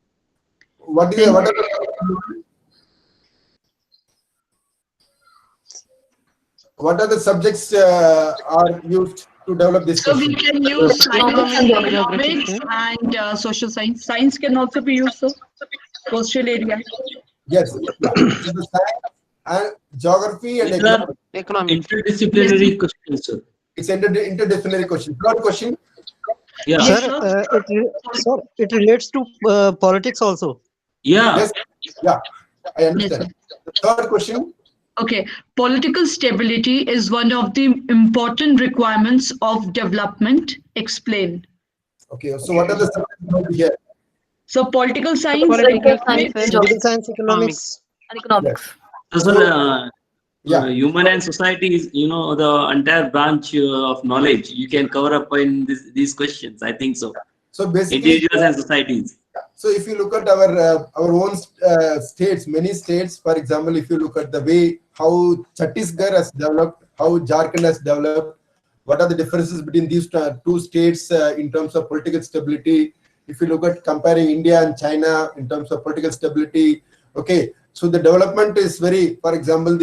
What are the subjects are used to develop this so question? We can use economics and social science. Science can also be used, sir. Coastal area. Yes. Yeah. So the science and geography and economics. Interdisciplinary question, sir. It's interdisciplinary question. Third question. Yeah. Sir, it relates to politics also. Yeah. Yes. Yeah. I understand. Yes, the third question. Okay. Political stability is one of the important requirements of development. Explain. Okay. So what are the subjects here? So political science, political science, economics. And economics. So, sir, human and society is, the entire branch of knowledge. You can cover up in these questions. I think so. So basically, individuals and societies. So if you look at our own states, many states, for example, if you look at the way how Chhattisgarh has developed, how Jharkhand has developed, what are the differences between these two states in terms of political stability? If you look at comparing India and China in terms of political stability, okay. So the development is very, for example,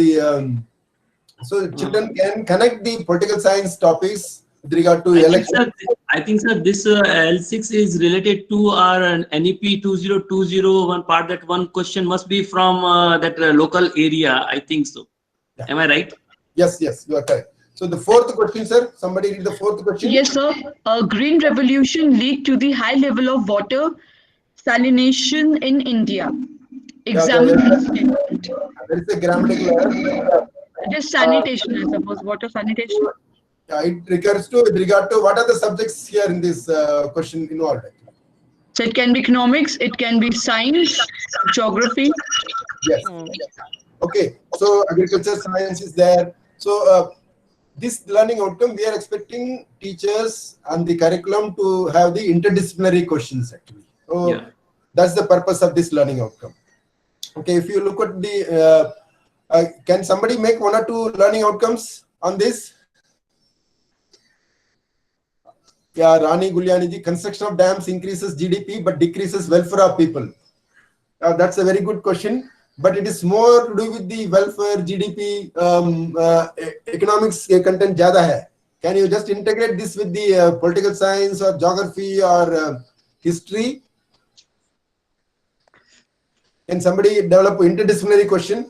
so children can connect the political science topics with regard to election. I think, sir, this L6 is related to our NEP 2020 one part. That one question must be from that local area. I think so. Yeah. Am I right? Yes, yes, you are correct. So the fourth question, sir. Somebody read the fourth question. Yes, sir. A green revolution lead to the high level of water salination in India. Examine this statement. There is a grammatical error. It is sanitation, I suppose. Water sanitation. It recurs to with regard to what are the subjects here in this question involved. So it can be economics, it can be science, geography. Yes. Okay. So agriculture science is there. So this learning outcome, we are expecting teachers and the curriculum to have the interdisciplinary questions actually. So that's the purpose of this learning outcome. Okay. If you look at the, can somebody make one or two learning outcomes on this? Yeah, Rani Gulyani ji, construction of dams increases GDP but decreases welfare of people. That's a very good question, but it is more to do with the welfare, GDP, economics content ज़्यादा है. Can you just integrate this with the political science or geography or history? Can somebody develop an interdisciplinary question?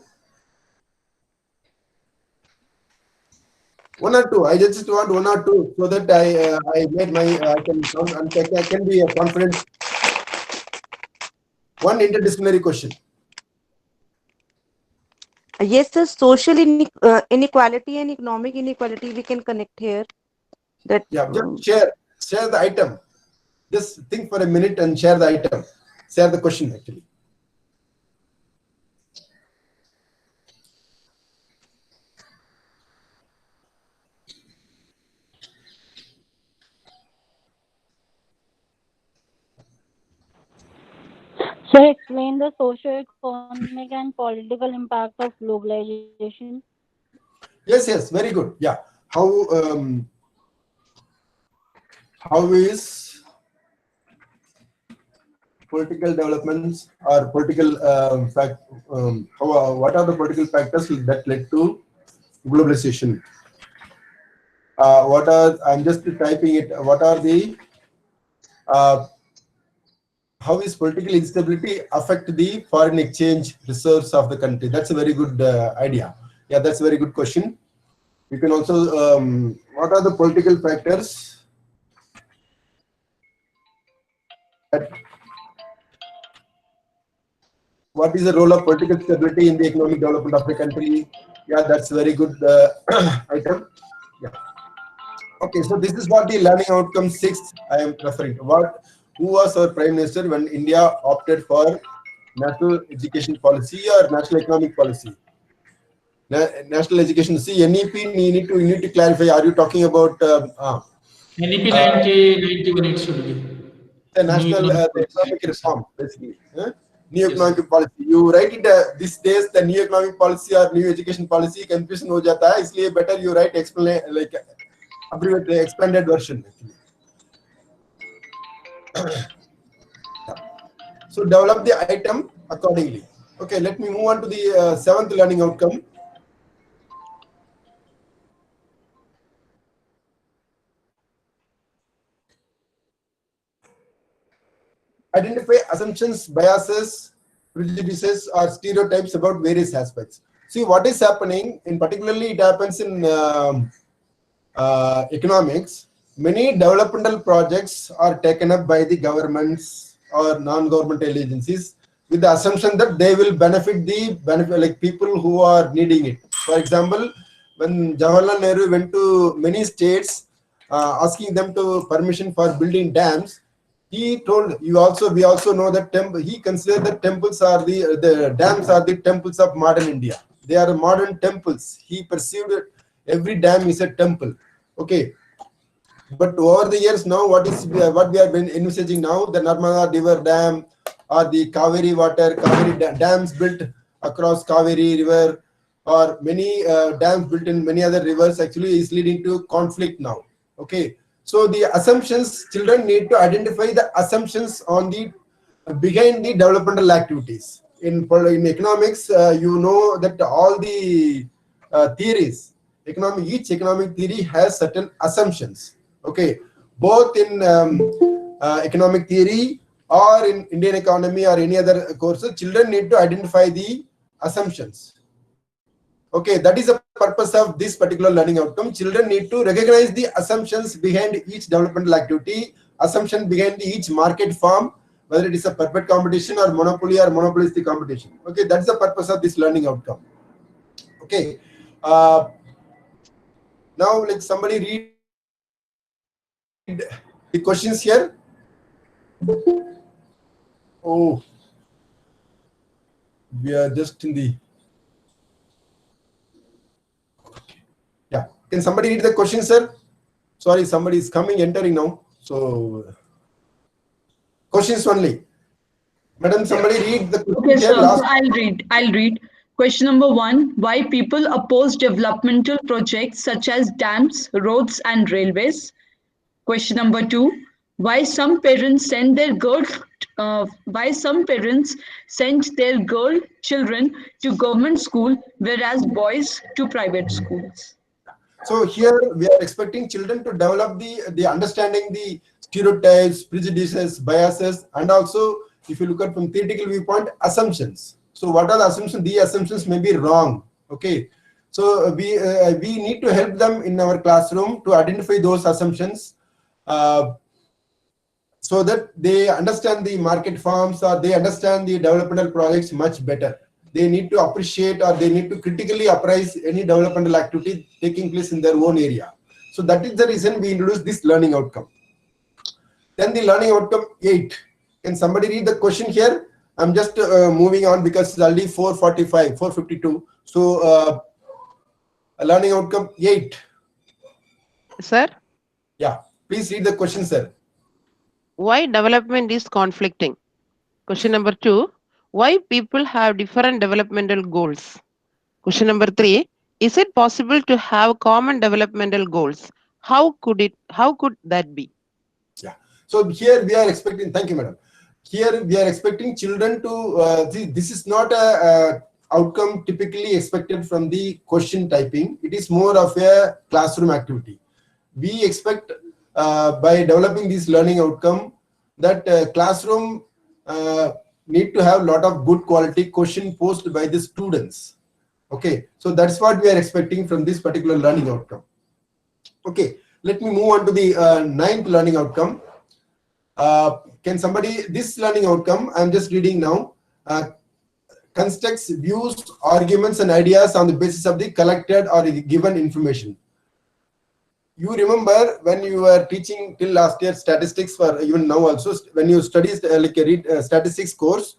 One or two. I just want one or two so that I made my I can be confident. One interdisciplinary question. Yes, sir. Social inequality and economic inequality we can connect here. That just share the item. Just think for a minute and share the item. Share the question actually. So explain the socio-economic and political impact of globalization. Yes, yes, very good. Yeah, how is political developments or political what are the political factors that led to globalization? I'm just typing it. What are the how is political instability affect the foreign exchange reserves of the country? That's a very good idea. Yeah, that's a very good question. You can also, what are the political factors what is the role of political stability in the economic development of the country? Yeah, that's a very good item. Yeah. Okay, so this is what the learning outcome 6 I am referring to. Who was our Prime Minister when India opted for national education policy or national economic policy? National education. See, NEP, you need to clarify. Are you talking about NEP 91 it should be. The national economic reform, basically. New economic policy. You write it these days, the new economic policy or new education policy, confusion ho jata hai. Isliye better you write like abbreviate the expanded version. So develop the item accordingly. Okay, let me move on to the 7th learning outcome. Identify assumptions, biases, prejudices, or stereotypes about various aspects. See what is happening, in particularly it happens in economics. Many developmental projects are taken up by the governments or non-governmental agencies with the assumption that they will benefit like people who are needing it. For example, when Jawaharlal Nehru went to many states asking them to permission for building dams, he told we also know that he considered that temples are the dams are the temples of modern India. They are modern temples. He perceived that every dam is a temple. Okay. But over the years now, what we have been envisaging now, the Narmada River Dam or the Kaveri dams built across Kaveri River or many dams built in many other rivers actually is leading to conflict now. Okay. So the assumptions, children need to identify the assumptions on the behind the developmental activities. In economics, you know that all the theories, each economic theory has certain assumptions. Okay, both in economic theory or in Indian economy or any other courses, children need to identify the assumptions. Okay, that is the purpose of this particular learning outcome. Children need to recognize the assumptions behind each developmental activity, assumption behind each market form, whether it is a perfect competition or monopolistic competition. Okay, that's the purpose of this learning outcome. Okay, now let somebody read the questions here. Oh, we are just in the. Yeah, can somebody read the question, sir? Sorry, somebody is coming, entering now. So, questions only. Madam, somebody read the question Okay, here. sir. So I'll read. Question number 1. Why people oppose developmental projects such as dams, roads, and railways? Question number 2. Why some parents send their girl children to government school, whereas boys to private schools? So here we are expecting children to develop the understanding the stereotypes, prejudices, biases, and also if you look at from theoretical viewpoint, assumptions. So what are the assumptions? The assumptions may be wrong. Okay, so we need to help them in our classroom to identify those assumptions, so that they understand the market forms or they understand the developmental projects much better. They need to appreciate or they need to critically appraise any developmental activity taking place in their own area. So that is the reason we introduced this learning outcome. Then the learning outcome 8. Can somebody read the question here? I'm just moving on because it's already 4:45, 4:52. So learning outcome 8. Sir? Yeah, please read the question, sir. Why development is conflicting? Question number 2. Why people have different developmental goals? Question number 3. Is it possible to have common developmental goals? How could that be? Yeah. So here we are expecting, thank you, madam. Here we are expecting children to, this is not a outcome typically expected from the question typing. It is more of a classroom activity. We expect by developing this learning outcome that classroom need to have a lot of good quality question posed by the students. Okay, so that's what we are expecting from this particular learning outcome. Okay, let me move on to the 9th learning outcome. Can somebody, this learning outcome, I'm just reading now, constructs views, arguments, and ideas on the basis of the collected or given information. You remember when you were teaching till last year statistics, for even now also, when you study like a statistics course,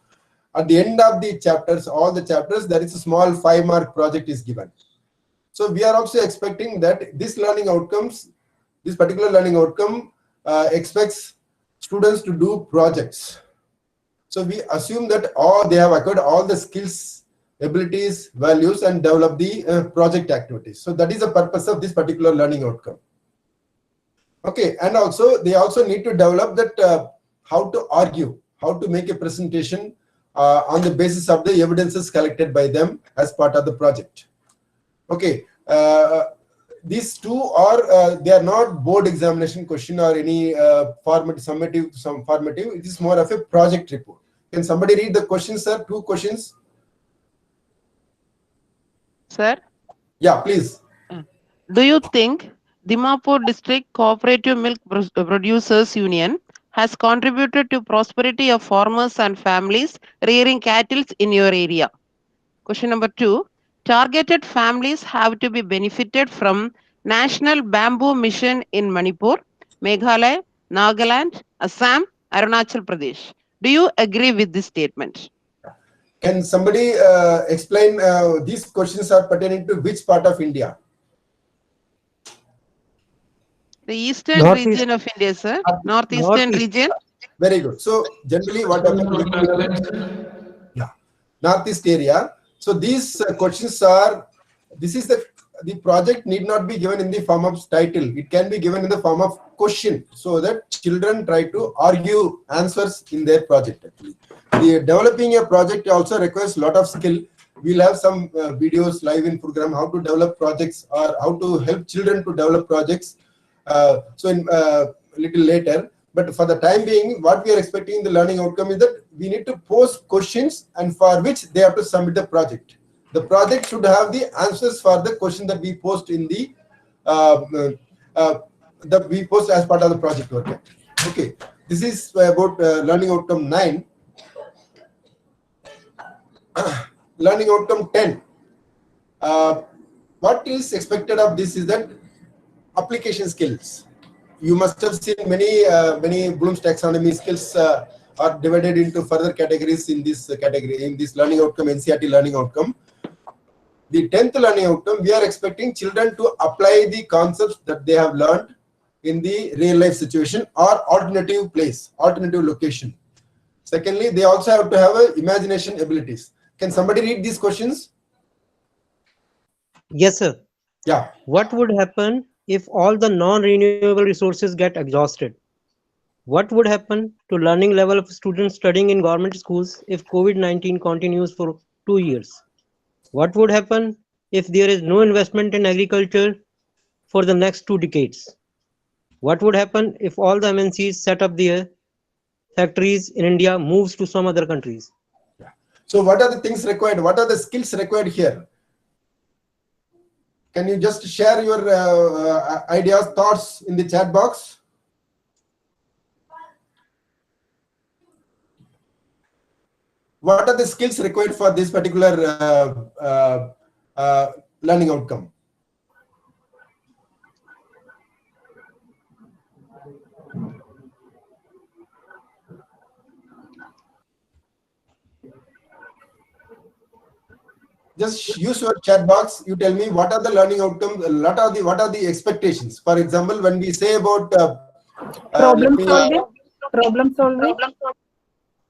at the end of the chapters, all the chapters, there is a small 5-mark project is given. So we are also expecting that this learning outcomes, this particular learning outcome expects students to do projects. So we assume that they have acquired all the skills, abilities, values, and develop the project activities. So that is the purpose of this particular learning outcome. Okay, and also they also need to develop that how to argue, how to make a presentation on the basis of the evidences collected by them as part of the project. Okay, these two are they are not board examination question or any summative. It is more of a project report. Can somebody read the questions, sir? 2 questions. Sir? Yeah, please. Do you think Dimapur District Cooperative Milk Producers Union has contributed to prosperity of farmers and families rearing cattle in your area? Question number 2. Targeted families have to be benefited from National Bamboo Mission in Manipur, Meghalaya, Nagaland, Assam, Arunachal Pradesh. Do you agree with this statement? Can somebody explain these questions are pertaining to which part of India? The eastern region of India, sir. Northeastern region. Very good. So generally what happens? Yeah, northeast area. So these questions are, this is the project need not be given in the form of title. It can be given in the form of question, so that children try to argue answers in their project. Actually, developing a project also requires a lot of skill. We'll have some videos live in program how to develop projects or how to help children to develop projects. So in little later. But for the time being, what we are expecting the learning outcome is that we need to post questions, and for which they have to submit the project. The project should have the answers for the question that we post in the that we post as part of the project work. Okay, this is about learning outcome 9. Learning outcome 10. What is expected of this is that application skills. You must have seen many Bloom's taxonomy skills are divided into further categories in this category, in this learning outcome, NCERT learning outcome. The 10th learning outcome, we are expecting children to apply the concepts that they have learned in the real life situation or alternative place, alternative location. Secondly, they also have to have imagination abilities. Can somebody read these questions? Yes, sir. Yeah. What would happen if all the non-renewable resources get exhausted? What would happen to learning level of students studying in government schools if COVID-19 continues for 2 years? What would happen if there is no investment in agriculture for the next 2 decades? What would happen if all the MNCs set up their factories in India moves to some other countries? So what are the things required? What are the skills required here? Can you just share your ideas, thoughts in the chat box? What are the skills required for this particular learning outcome? Just use your chat box. You tell me what are the learning outcomes. What are the expectations? For example, when we say about problem solving.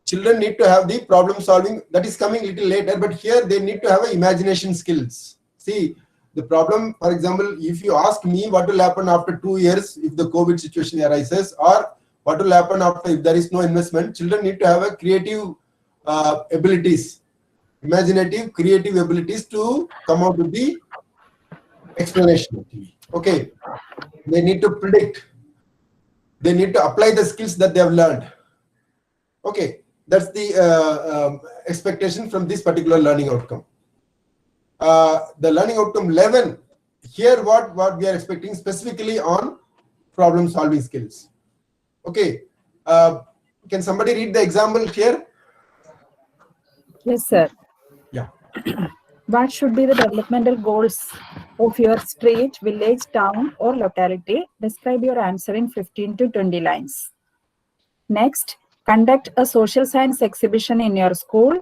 Children need to have the problem solving. That is coming little later, but here they need to have imagination skills. See, the problem, for example, if you ask me what will happen after 2 years if the COVID situation arises, or what will happen after if there is no investment, children need to have a creative abilities, imaginative, creative abilities to come out with the explanation. Okay, they need to predict. They need to apply the skills that they have learned. Okay, that's the expectation from this particular learning outcome. The learning outcome 11, here what we are expecting specifically on problem solving skills. Okay, can somebody read the example here? Yes, sir. Yeah. What should be the developmental goals of your street, village, town, or locality? Describe your answer in 15 to 20 lines. Next, conduct a social science exhibition in your school.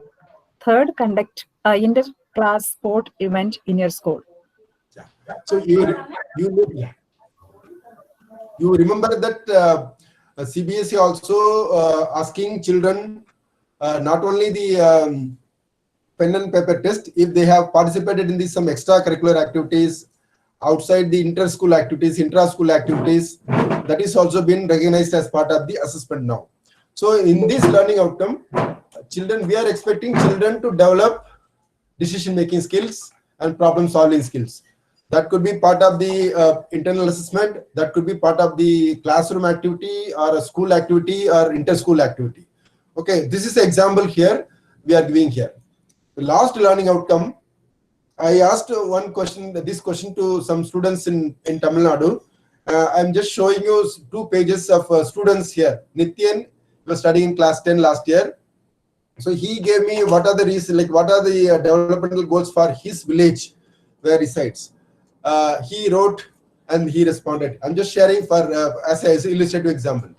Third, conduct an inter-class sport event in your school. Yeah. So you remember that CBSE also asking children not only the pen and paper test, if they have participated in some extracurricular activities outside the inter-school activities, intra-school activities, that is also been recognized as part of the assessment now. So in this learning outcome, we are expecting children to develop decision-making skills and problem-solving skills. That could be part of the internal assessment, that could be part of the classroom activity or a school activity or inter-school activity. Okay, this is the example here we are giving here. The last learning outcome, I asked this question to some students in Tamil Nadu. I'm just showing you 2 pages of students here. Nityan was studying in class 10 last year. So he gave me what are the reasons, like what are the developmental goals for his village where he resides. He wrote and he responded. I'm just sharing for as an illustrative example.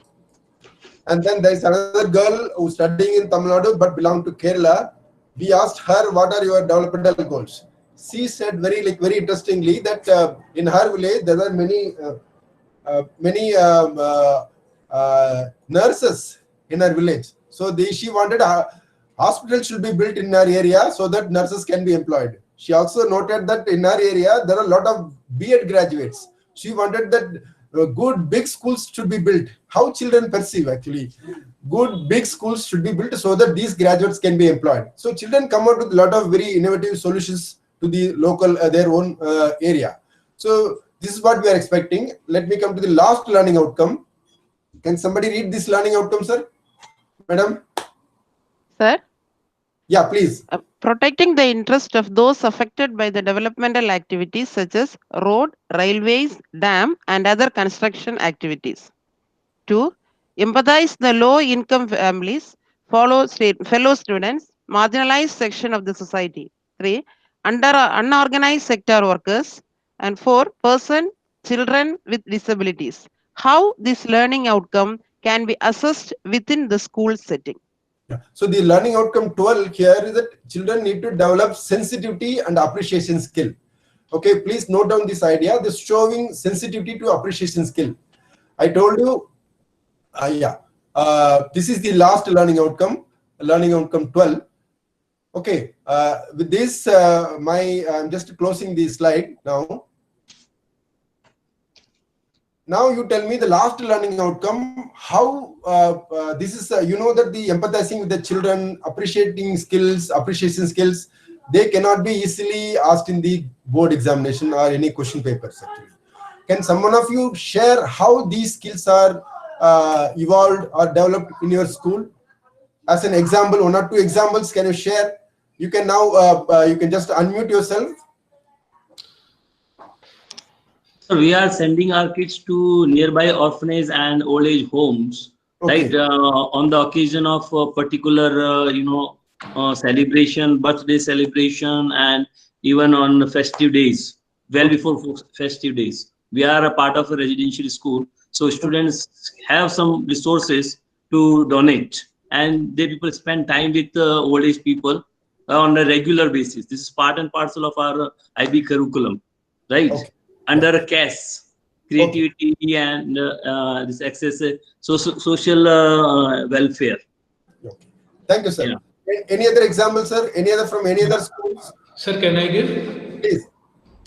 And then there is another girl who's studying in Tamil Nadu but belonged to Kerala. We asked her, what are your developmental goals? She said very interestingly that in her village there are many nurses in her village. So she wanted a hospital should be built in her area so that nurses can be employed. She also noted that in her area there are a lot of B.Ed graduates. She wanted that good big schools should be built. How children perceive actually. Good big schools should be built so that these graduates can be employed. So children come out with a lot of very innovative solutions to the local their own area. So This is what we are expecting. Let me come to the last learning outcome. Can somebody read this learning outcome, sir? Madam? Sir? Yeah, please. Protecting the interest of those affected by the developmental activities such as road, railways, dam, and other construction activities. 2. Empathize the low-income families, fellow students, marginalized section of the society. 3. Unorganized sector workers. And 4. Children with disabilities. How this learning outcome can be assessed within the school setting. Yeah. So the learning outcome 12 here is that children need to develop sensitivity and appreciation skill. Okay, please note down this idea. This showing sensitivity to appreciation skill. I told you, this is the last learning outcome 12. Okay, with this, I'm just closing the slide now. Now you tell me the last learning outcome, how this is, you know that the empathizing with the children, appreciation skills, they cannot be easily asked in the board examination or any question papers actually. Can someone of you share how these skills are evolved or developed in your school? As an example, 1 or 2 examples, can you share? You can now, you can just unmute yourself. So we are sending our kids to nearby orphanage and old age homes, right? On the occasion of a particular, celebration, birthday celebration, and even on festive days, well before festive days. We are a part of a residential school, so students have some resources to donate, and they people spend time with old age people on a regular basis. This is part and parcel of our IB curriculum, right? Under a CAS, creativity and this access social welfare. Okay. Thank you, sir. Yeah. Any other examples, sir? Any other from any other schools? Sir, can I give? Please.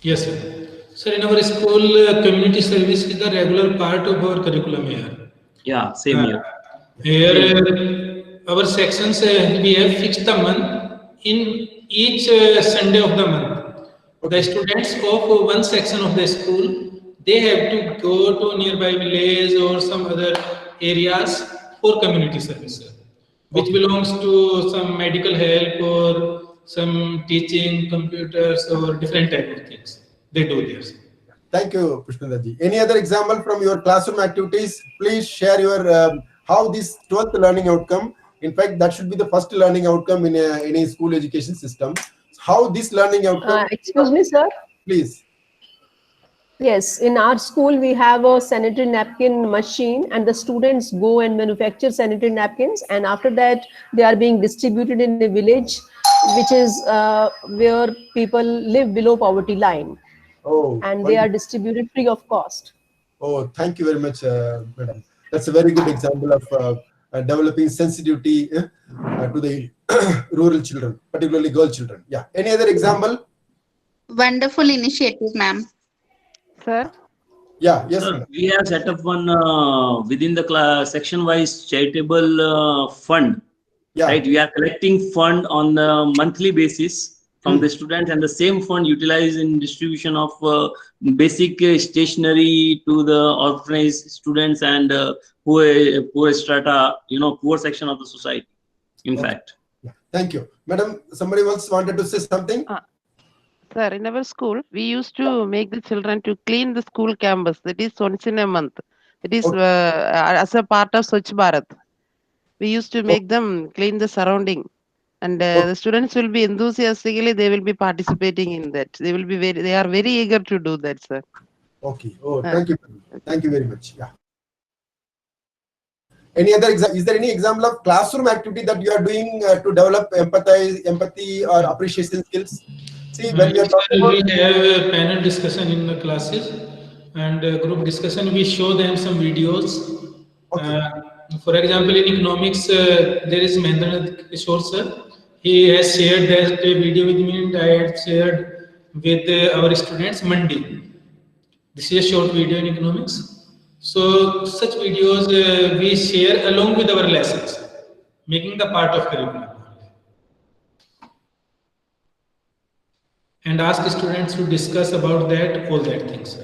Yes, sir. Sir, in our school, community service is the regular part of our curriculum here. Yeah, same here. Here, our sections, we have fixed the month in each Sunday of the month. The students of one section of the school, they have to go to nearby village or some other areas for community service, which belongs to some medical help or some teaching, computers or different type of things. They do this. Thank you, Pushpindraji. Any other example from your classroom activities? Please share your how this 12th learning outcome. In fact, that should be the first learning outcome in any school education system. How this learning outcome? Excuse me, sir. Please. Yes, in our school we have a sanitary napkin machine, and the students go and manufacture sanitary napkins, and after that they are being distributed in a village, which is where people live below poverty line. Oh, and they are distributed free of cost. Oh, thank you very much, madam. That's a very good example of developing sensitivity to the rural children, particularly girl children. Yeah. Any other example? Wonderful initiative, ma'am. Sir? Yeah, yes. We have set up one within the section-wise charitable fund. Yeah. Right. We are collecting fund on a monthly basis from the students, and the same fund utilized in distribution of basic stationery to the orphanage students and poor strata, poor section of the society. In fact. Yeah. Thank you, madam. Somebody else wanted to say something. Sir, in our school, we used to make the children to clean the school campus. That is once in a month. It is as a part of Swachh Bharat. We used to make them clean the surrounding, and the students will be enthusiastically. They will be participating in that. They will be They are very eager to do that, sir. Okay. Oh, thank you. Thank you very much. Yeah. Any other is there any example of classroom activity that you are doing to develop empathy or appreciation skills? See, when we are talking about, we have a panel discussion in the classes and group discussion. We show them some videos. For example, in economics, there is Mahendra Kishore sir. He has shared that video with me, and I had shared with our students Monday. This is a short video in economics. So such videos we share along with our lessons, making the part of curriculum. And ask students to discuss about all that things.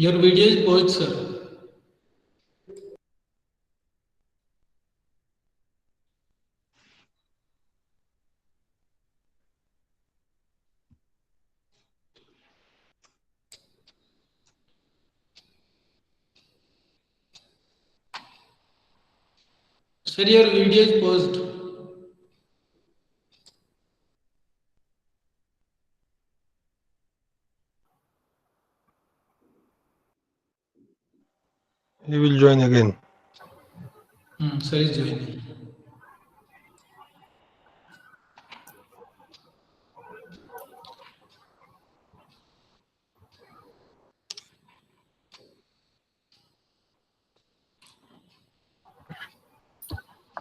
Your video is paused, sir. Sir, your video is paused. He will join again. Sir is joining.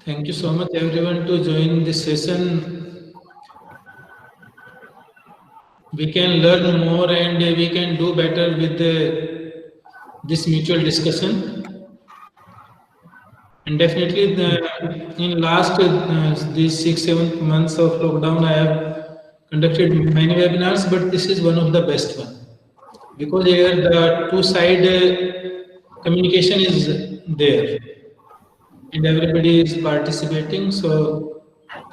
Thank you so much everyone to join this session. We can learn more and we can do better with this mutual discussion. And definitely in last these 6-7 months of lockdown, I have conducted many webinars, but this is one of the best one. Because here the two-side communication is there. And everybody is participating, so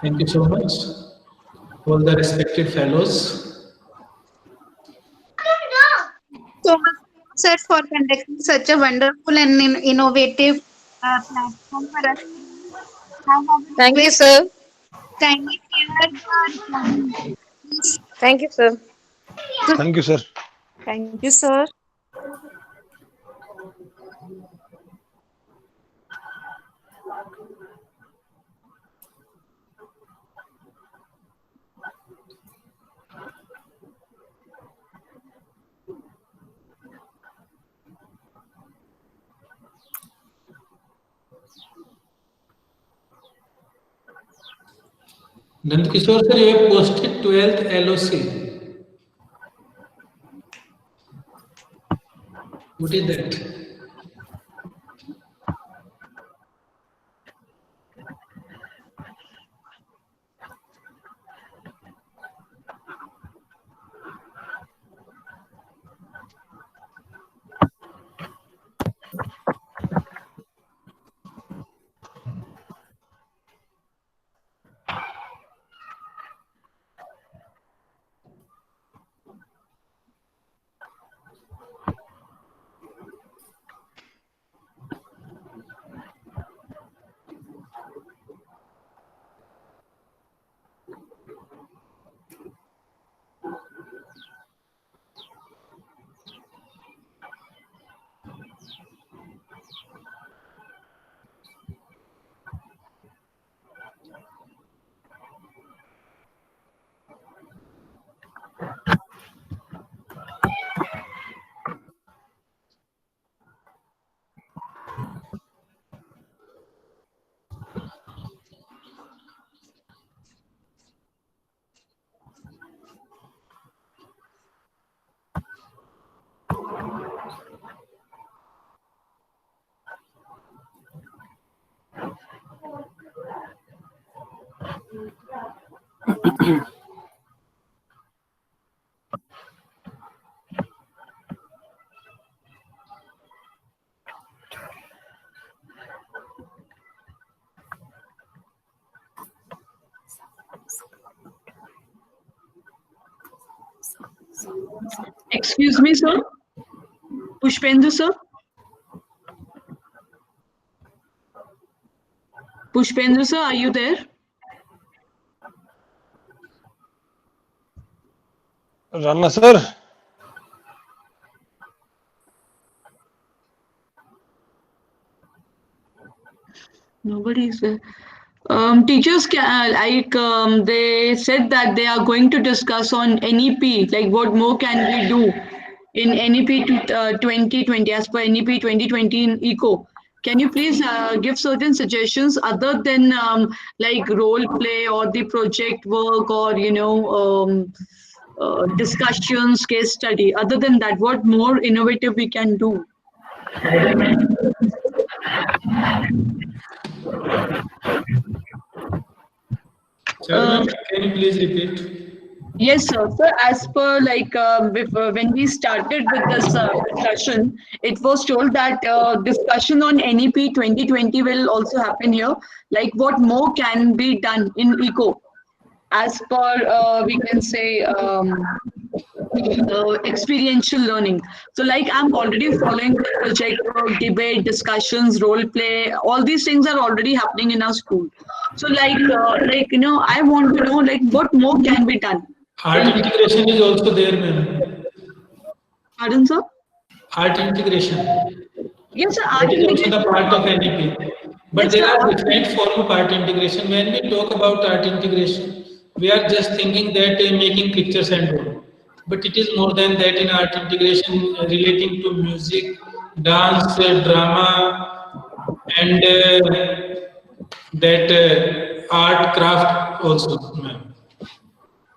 thank you so much, all the respected fellows. So much, sir, for conducting such a wonderful and innovative platform for us. Thank you, sir. Kindly share the recording. Thank you, sir. Thank you, sir. Thank you, sir. Nandkishore sir, you have posted 12th LOC. What is that? Excuse me, sir. Pushpendu, sir. Pushpendu, sir, are you there? Ranna, sir. Nobody is there. Teachers can they said that they are going to discuss on NEP, like what more can we do in NEP 2020 as per NEP 2020 in ECO. Can you please give certain suggestions other than like role play or the project work or discussions, case study? Other than that, what more innovative we can do? Chairman, can you please repeat? Yes, sir. So as per when we started with this discussion, it was told that discussion on NEP 2020 will also happen here. Like what more can be done in eco, as per we can say experiential learning. So like I'm already following the project work, debate, discussions, role play. All these things are already happening in our school. So I want to know like what more can be done. Art integration is also there, ma'am. Pardon, sir? Art integration. Yes, sir. That Art is also the integration. part of NEP. But Yes, there sir. are different form of art integration. When we talk about art integration, we are just thinking that making pictures and all. But it is more than that in art integration relating to music, dance, drama, and that art craft also, ma'am.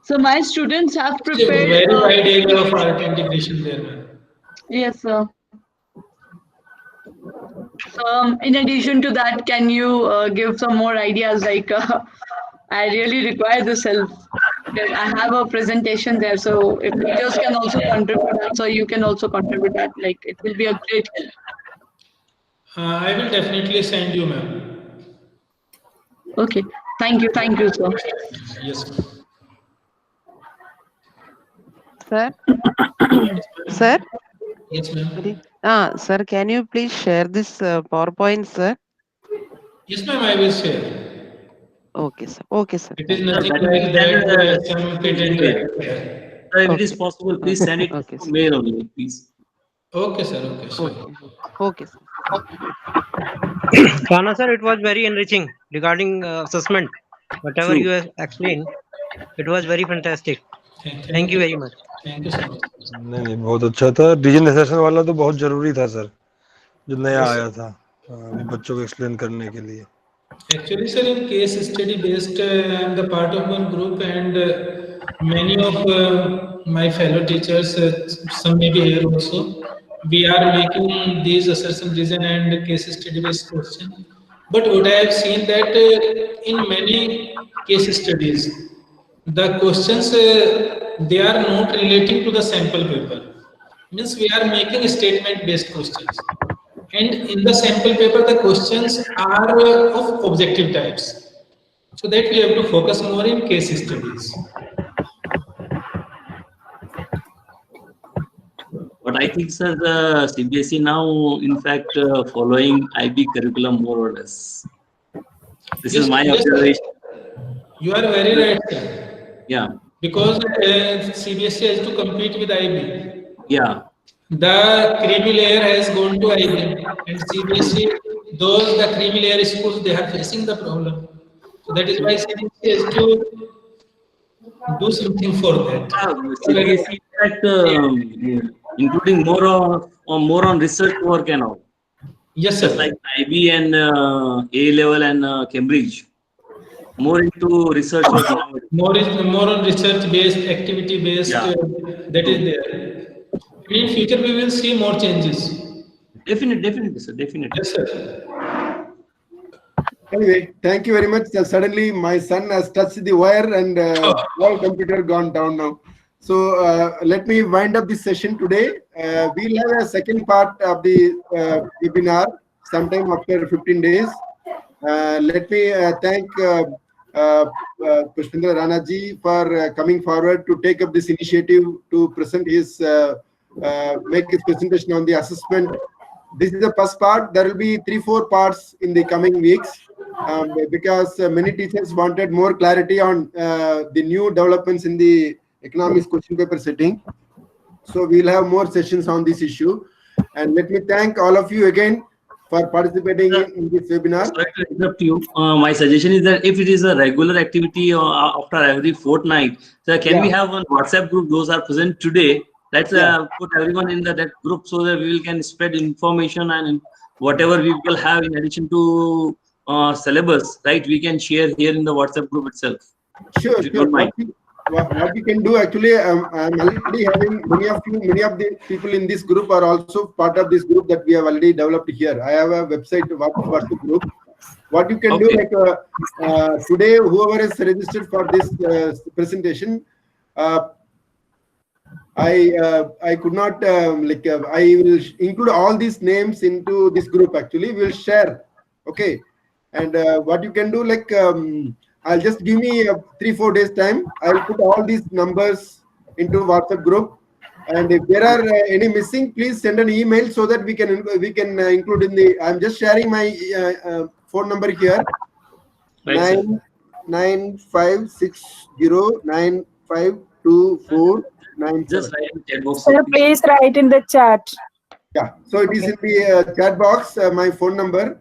So my students have It's a prepared. very wide area of art integration there, ma'am. Yes, sir. So in addition to that, can you give some more ideas? Like I really require this help. Because I have a presentation there, so if teachers can also contribute that, so you can also contribute that. Like it will be a great help. I will definitely send you, ma'am. Okay. Thank you, sir. Yes, ma'am. Sir? Sir? Yes, ma'am. Sir, can you please share this PowerPoint, sir? Yes, ma'am, I will share. Okay, sir. Okay, sir. It is Thank nothing That like we can that, some send patent email. right there. If it is Okay. possible, please send it Okay, to sir. mail only, please. Okay, sir. Okay, sure. Okay. Okay, sir. Rana sir, it was very enriching regarding assessment. Whatever True. you have explained, it was very fantastic. Thank you very much. Thank you so much. नहीं बहुत अच्छा था। Digitalisation वाला तो बहुत जरूरी था sir, जो नया Yes, sir. आया था अभी बच्चों को एक्सप्लेन करने के लिए। Actually, sir, in case study based, I am the part of one group, and many of my fellow teachers, some may be here also. We are making these assertion reason and case study based question. But what I have seen that in many case studies, the questions they are not relating to the sample paper. Means we are making statement based questions. And in the sample paper, the questions are of objective types. So that we have to focus more in case studies. But I think, sir, the CBSE now, in fact, following IB curriculum more or less. This is my Yes, observation. sir. You are very right, sir. Yeah. Because CBSE has to compete with IB. Yeah. The creamy layer has gone to IB, and CBSE, those the creamy layer schools, they are facing the problem. So that is why CBSE has to do something for that. CBSE, in fact, including more on research work and all. Yes, Just sir. like IB and A level and Cambridge, more into research work nowadays. More on research based, activity based. Yeah. That is there. In future, we will see more changes. Definitely, sir. Definitely. Yes, sir. Anyway, thank you very much. Suddenly, my son has touched the wire and all computer gone down now. So let me wind up this session today. We'll have a second part of the webinar sometime after 15 days. Let me thank Pushpendra Rana ji for coming forward to take up this initiative to present his make his presentation on the assessment. This is the first part. There will be 3-4 parts in the coming weeks because many teachers wanted more clarity on the new developments in the economics question paper setting. So we'll have more sessions on this issue. And let me thank all of you again for participating in this webinar. Sorry to interrupt you. My suggestion is that if it is a regular activity after every fortnight, so can we have one WhatsApp group? Those are present today. Let's put everyone in that group so that we can spread information and whatever we will have in addition to syllabus, right? We can share here in the WhatsApp group itself. Sure, sure. What we can do actually, I'm already having many of the people in this group are also part of this group that we have already developed here. I have a website, WhatsApp group. What you can do, like today, whoever is registered for this presentation, I could not I will include all these names into this group. Actually, we'll share. Okay, and what you can do, I'll just give me 3-4 days time. I'll put all these numbers into WhatsApp group, and if there are any missing, please send an email so that we can include in the. I'm just sharing my phone number here. Right, 99560952497. Just write in chat box. Sir, please write in the chat. Yeah, so it is in the chat box, my phone number.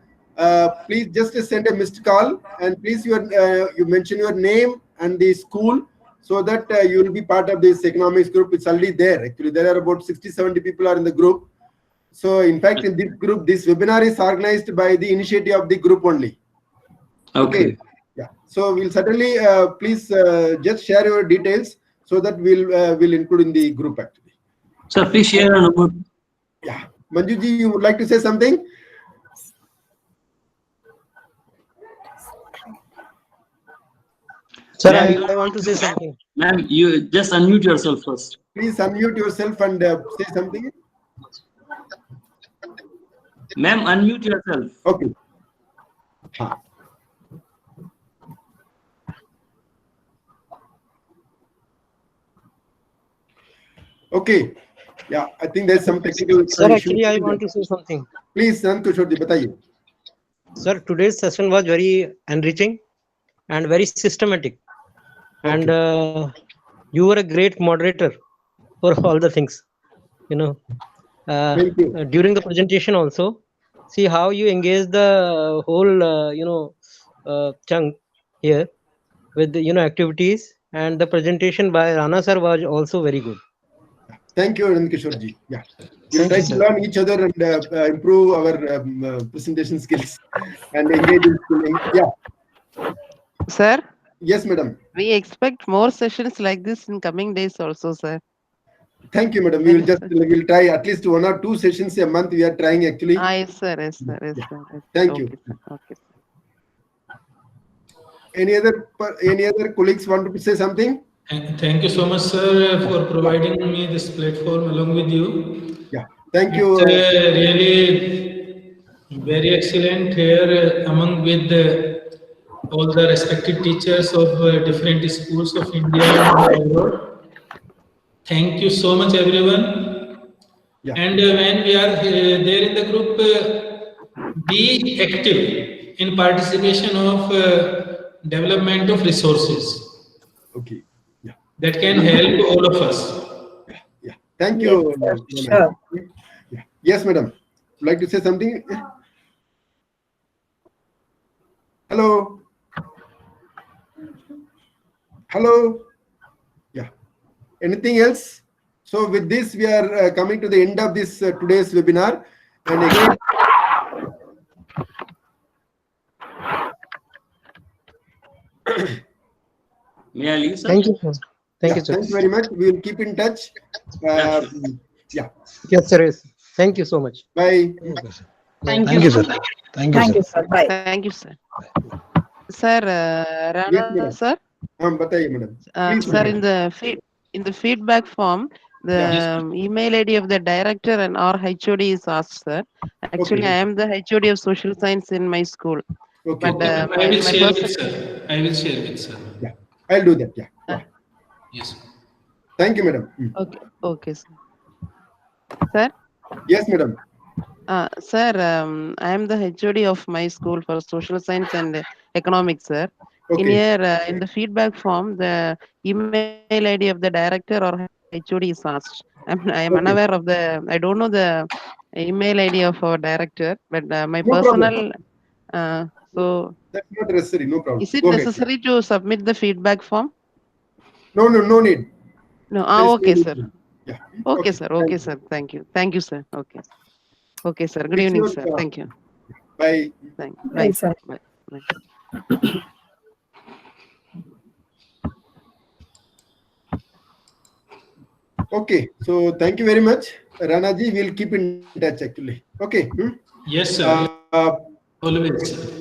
Please just send a missed call, and please you mention your name and the school, so that you will be part of this economics group. It's already there. Actually, there are about 60-70 people are in the group. So in fact, in this group, this webinar is organized by the initiative of the group only. Okay. Yeah. So we'll certainly please just share your details so that we'll include in the group actually. Sir, please share a number. Yeah. Manjuji, you would like to say something? Sir, I want to say something. Ma'am, you just unmute yourself first. Please unmute yourself and say something. Ma'am, unmute yourself. Okay. Okay. Yeah, I think there's some technical Sir, actually, I want to say something. Please, Santushorji, bataiye. Sir, today's session was very enriching and very systematic. And you were a great moderator for all the things. Thank you. During the presentation also, see how you engage the whole, chunk here with the, activities, and the presentation by Rana sir was also very good. Thank you, Kishorji. Yeah, we'll try to learn each other and improve our presentation skills and engage in schooling. Yeah. Sir? Yes, madam. We expect more sessions like this in coming days also, sir. Thank you, madam. We'll try at least 1 or 2 sessions a month. We are trying actually. Yes, sir. Yes, sir. Yes, Yeah. sir. Yes. Thank Okay, you. sir. Okay, sir. Any other colleagues want to say something? Thank you so much, sir, for providing me this platform along with you. Yeah. Thank you. It's really very excellent here among with all the respected teachers of different schools of India and abroad. Thank you so much, everyone. Yeah. And when we are there in the group, be active in participation of development of resources. Okay. Yeah. That can help all of us. Yeah. Thank you. Yes, sure. Yeah. Yes, madam. Would you like to say something? Hello. Hello. Yeah. Anything else? So with this, we are coming to the end of this today's webinar. And again, May I leave, sir? Thank you, sir. Thank you, sir. Thank you very much. We will keep in touch. Yeah. Yes, sir. Yes. Thank you so much. Bye. Thank you, sir. Thank you, sir. Bye. Thank you, sir. Sir, Rana, madam. sir. Bataiye, madam. Please, Sir, madam. in the feedback form, the email ID of the director and our HOD is asked, sir. Actually, I am the HOD of social science in my school. Okay. But I will share with sir. I will share with sir. Yeah, I'll do that. Yeah. Yes. Thank you, madam. Okay. Okay, sir. Sir? Yes, madam. Sir, I am the HOD of my school for social science and economics, sir. Okay. In here, in the feedback form, the email ID of the director or HOD is asked. I am unaware of I don't know the email ID of our director, but my No personal, so that's not necessary. No problem. is it Go ahead. necessary to submit the feedback form? No need. No. There is Okay, no sir. need. Yeah. Okay, sir. Okay, sir. Thank you. Thank you, sir. Okay. Okay, sir. Good evening, sir. Thank you. Bye. Thank you. Bye, sir. Bye. Bye. Okay. So thank you very much, Rana ji. We'll keep in touch actually. Okay. Yes, sir. Always.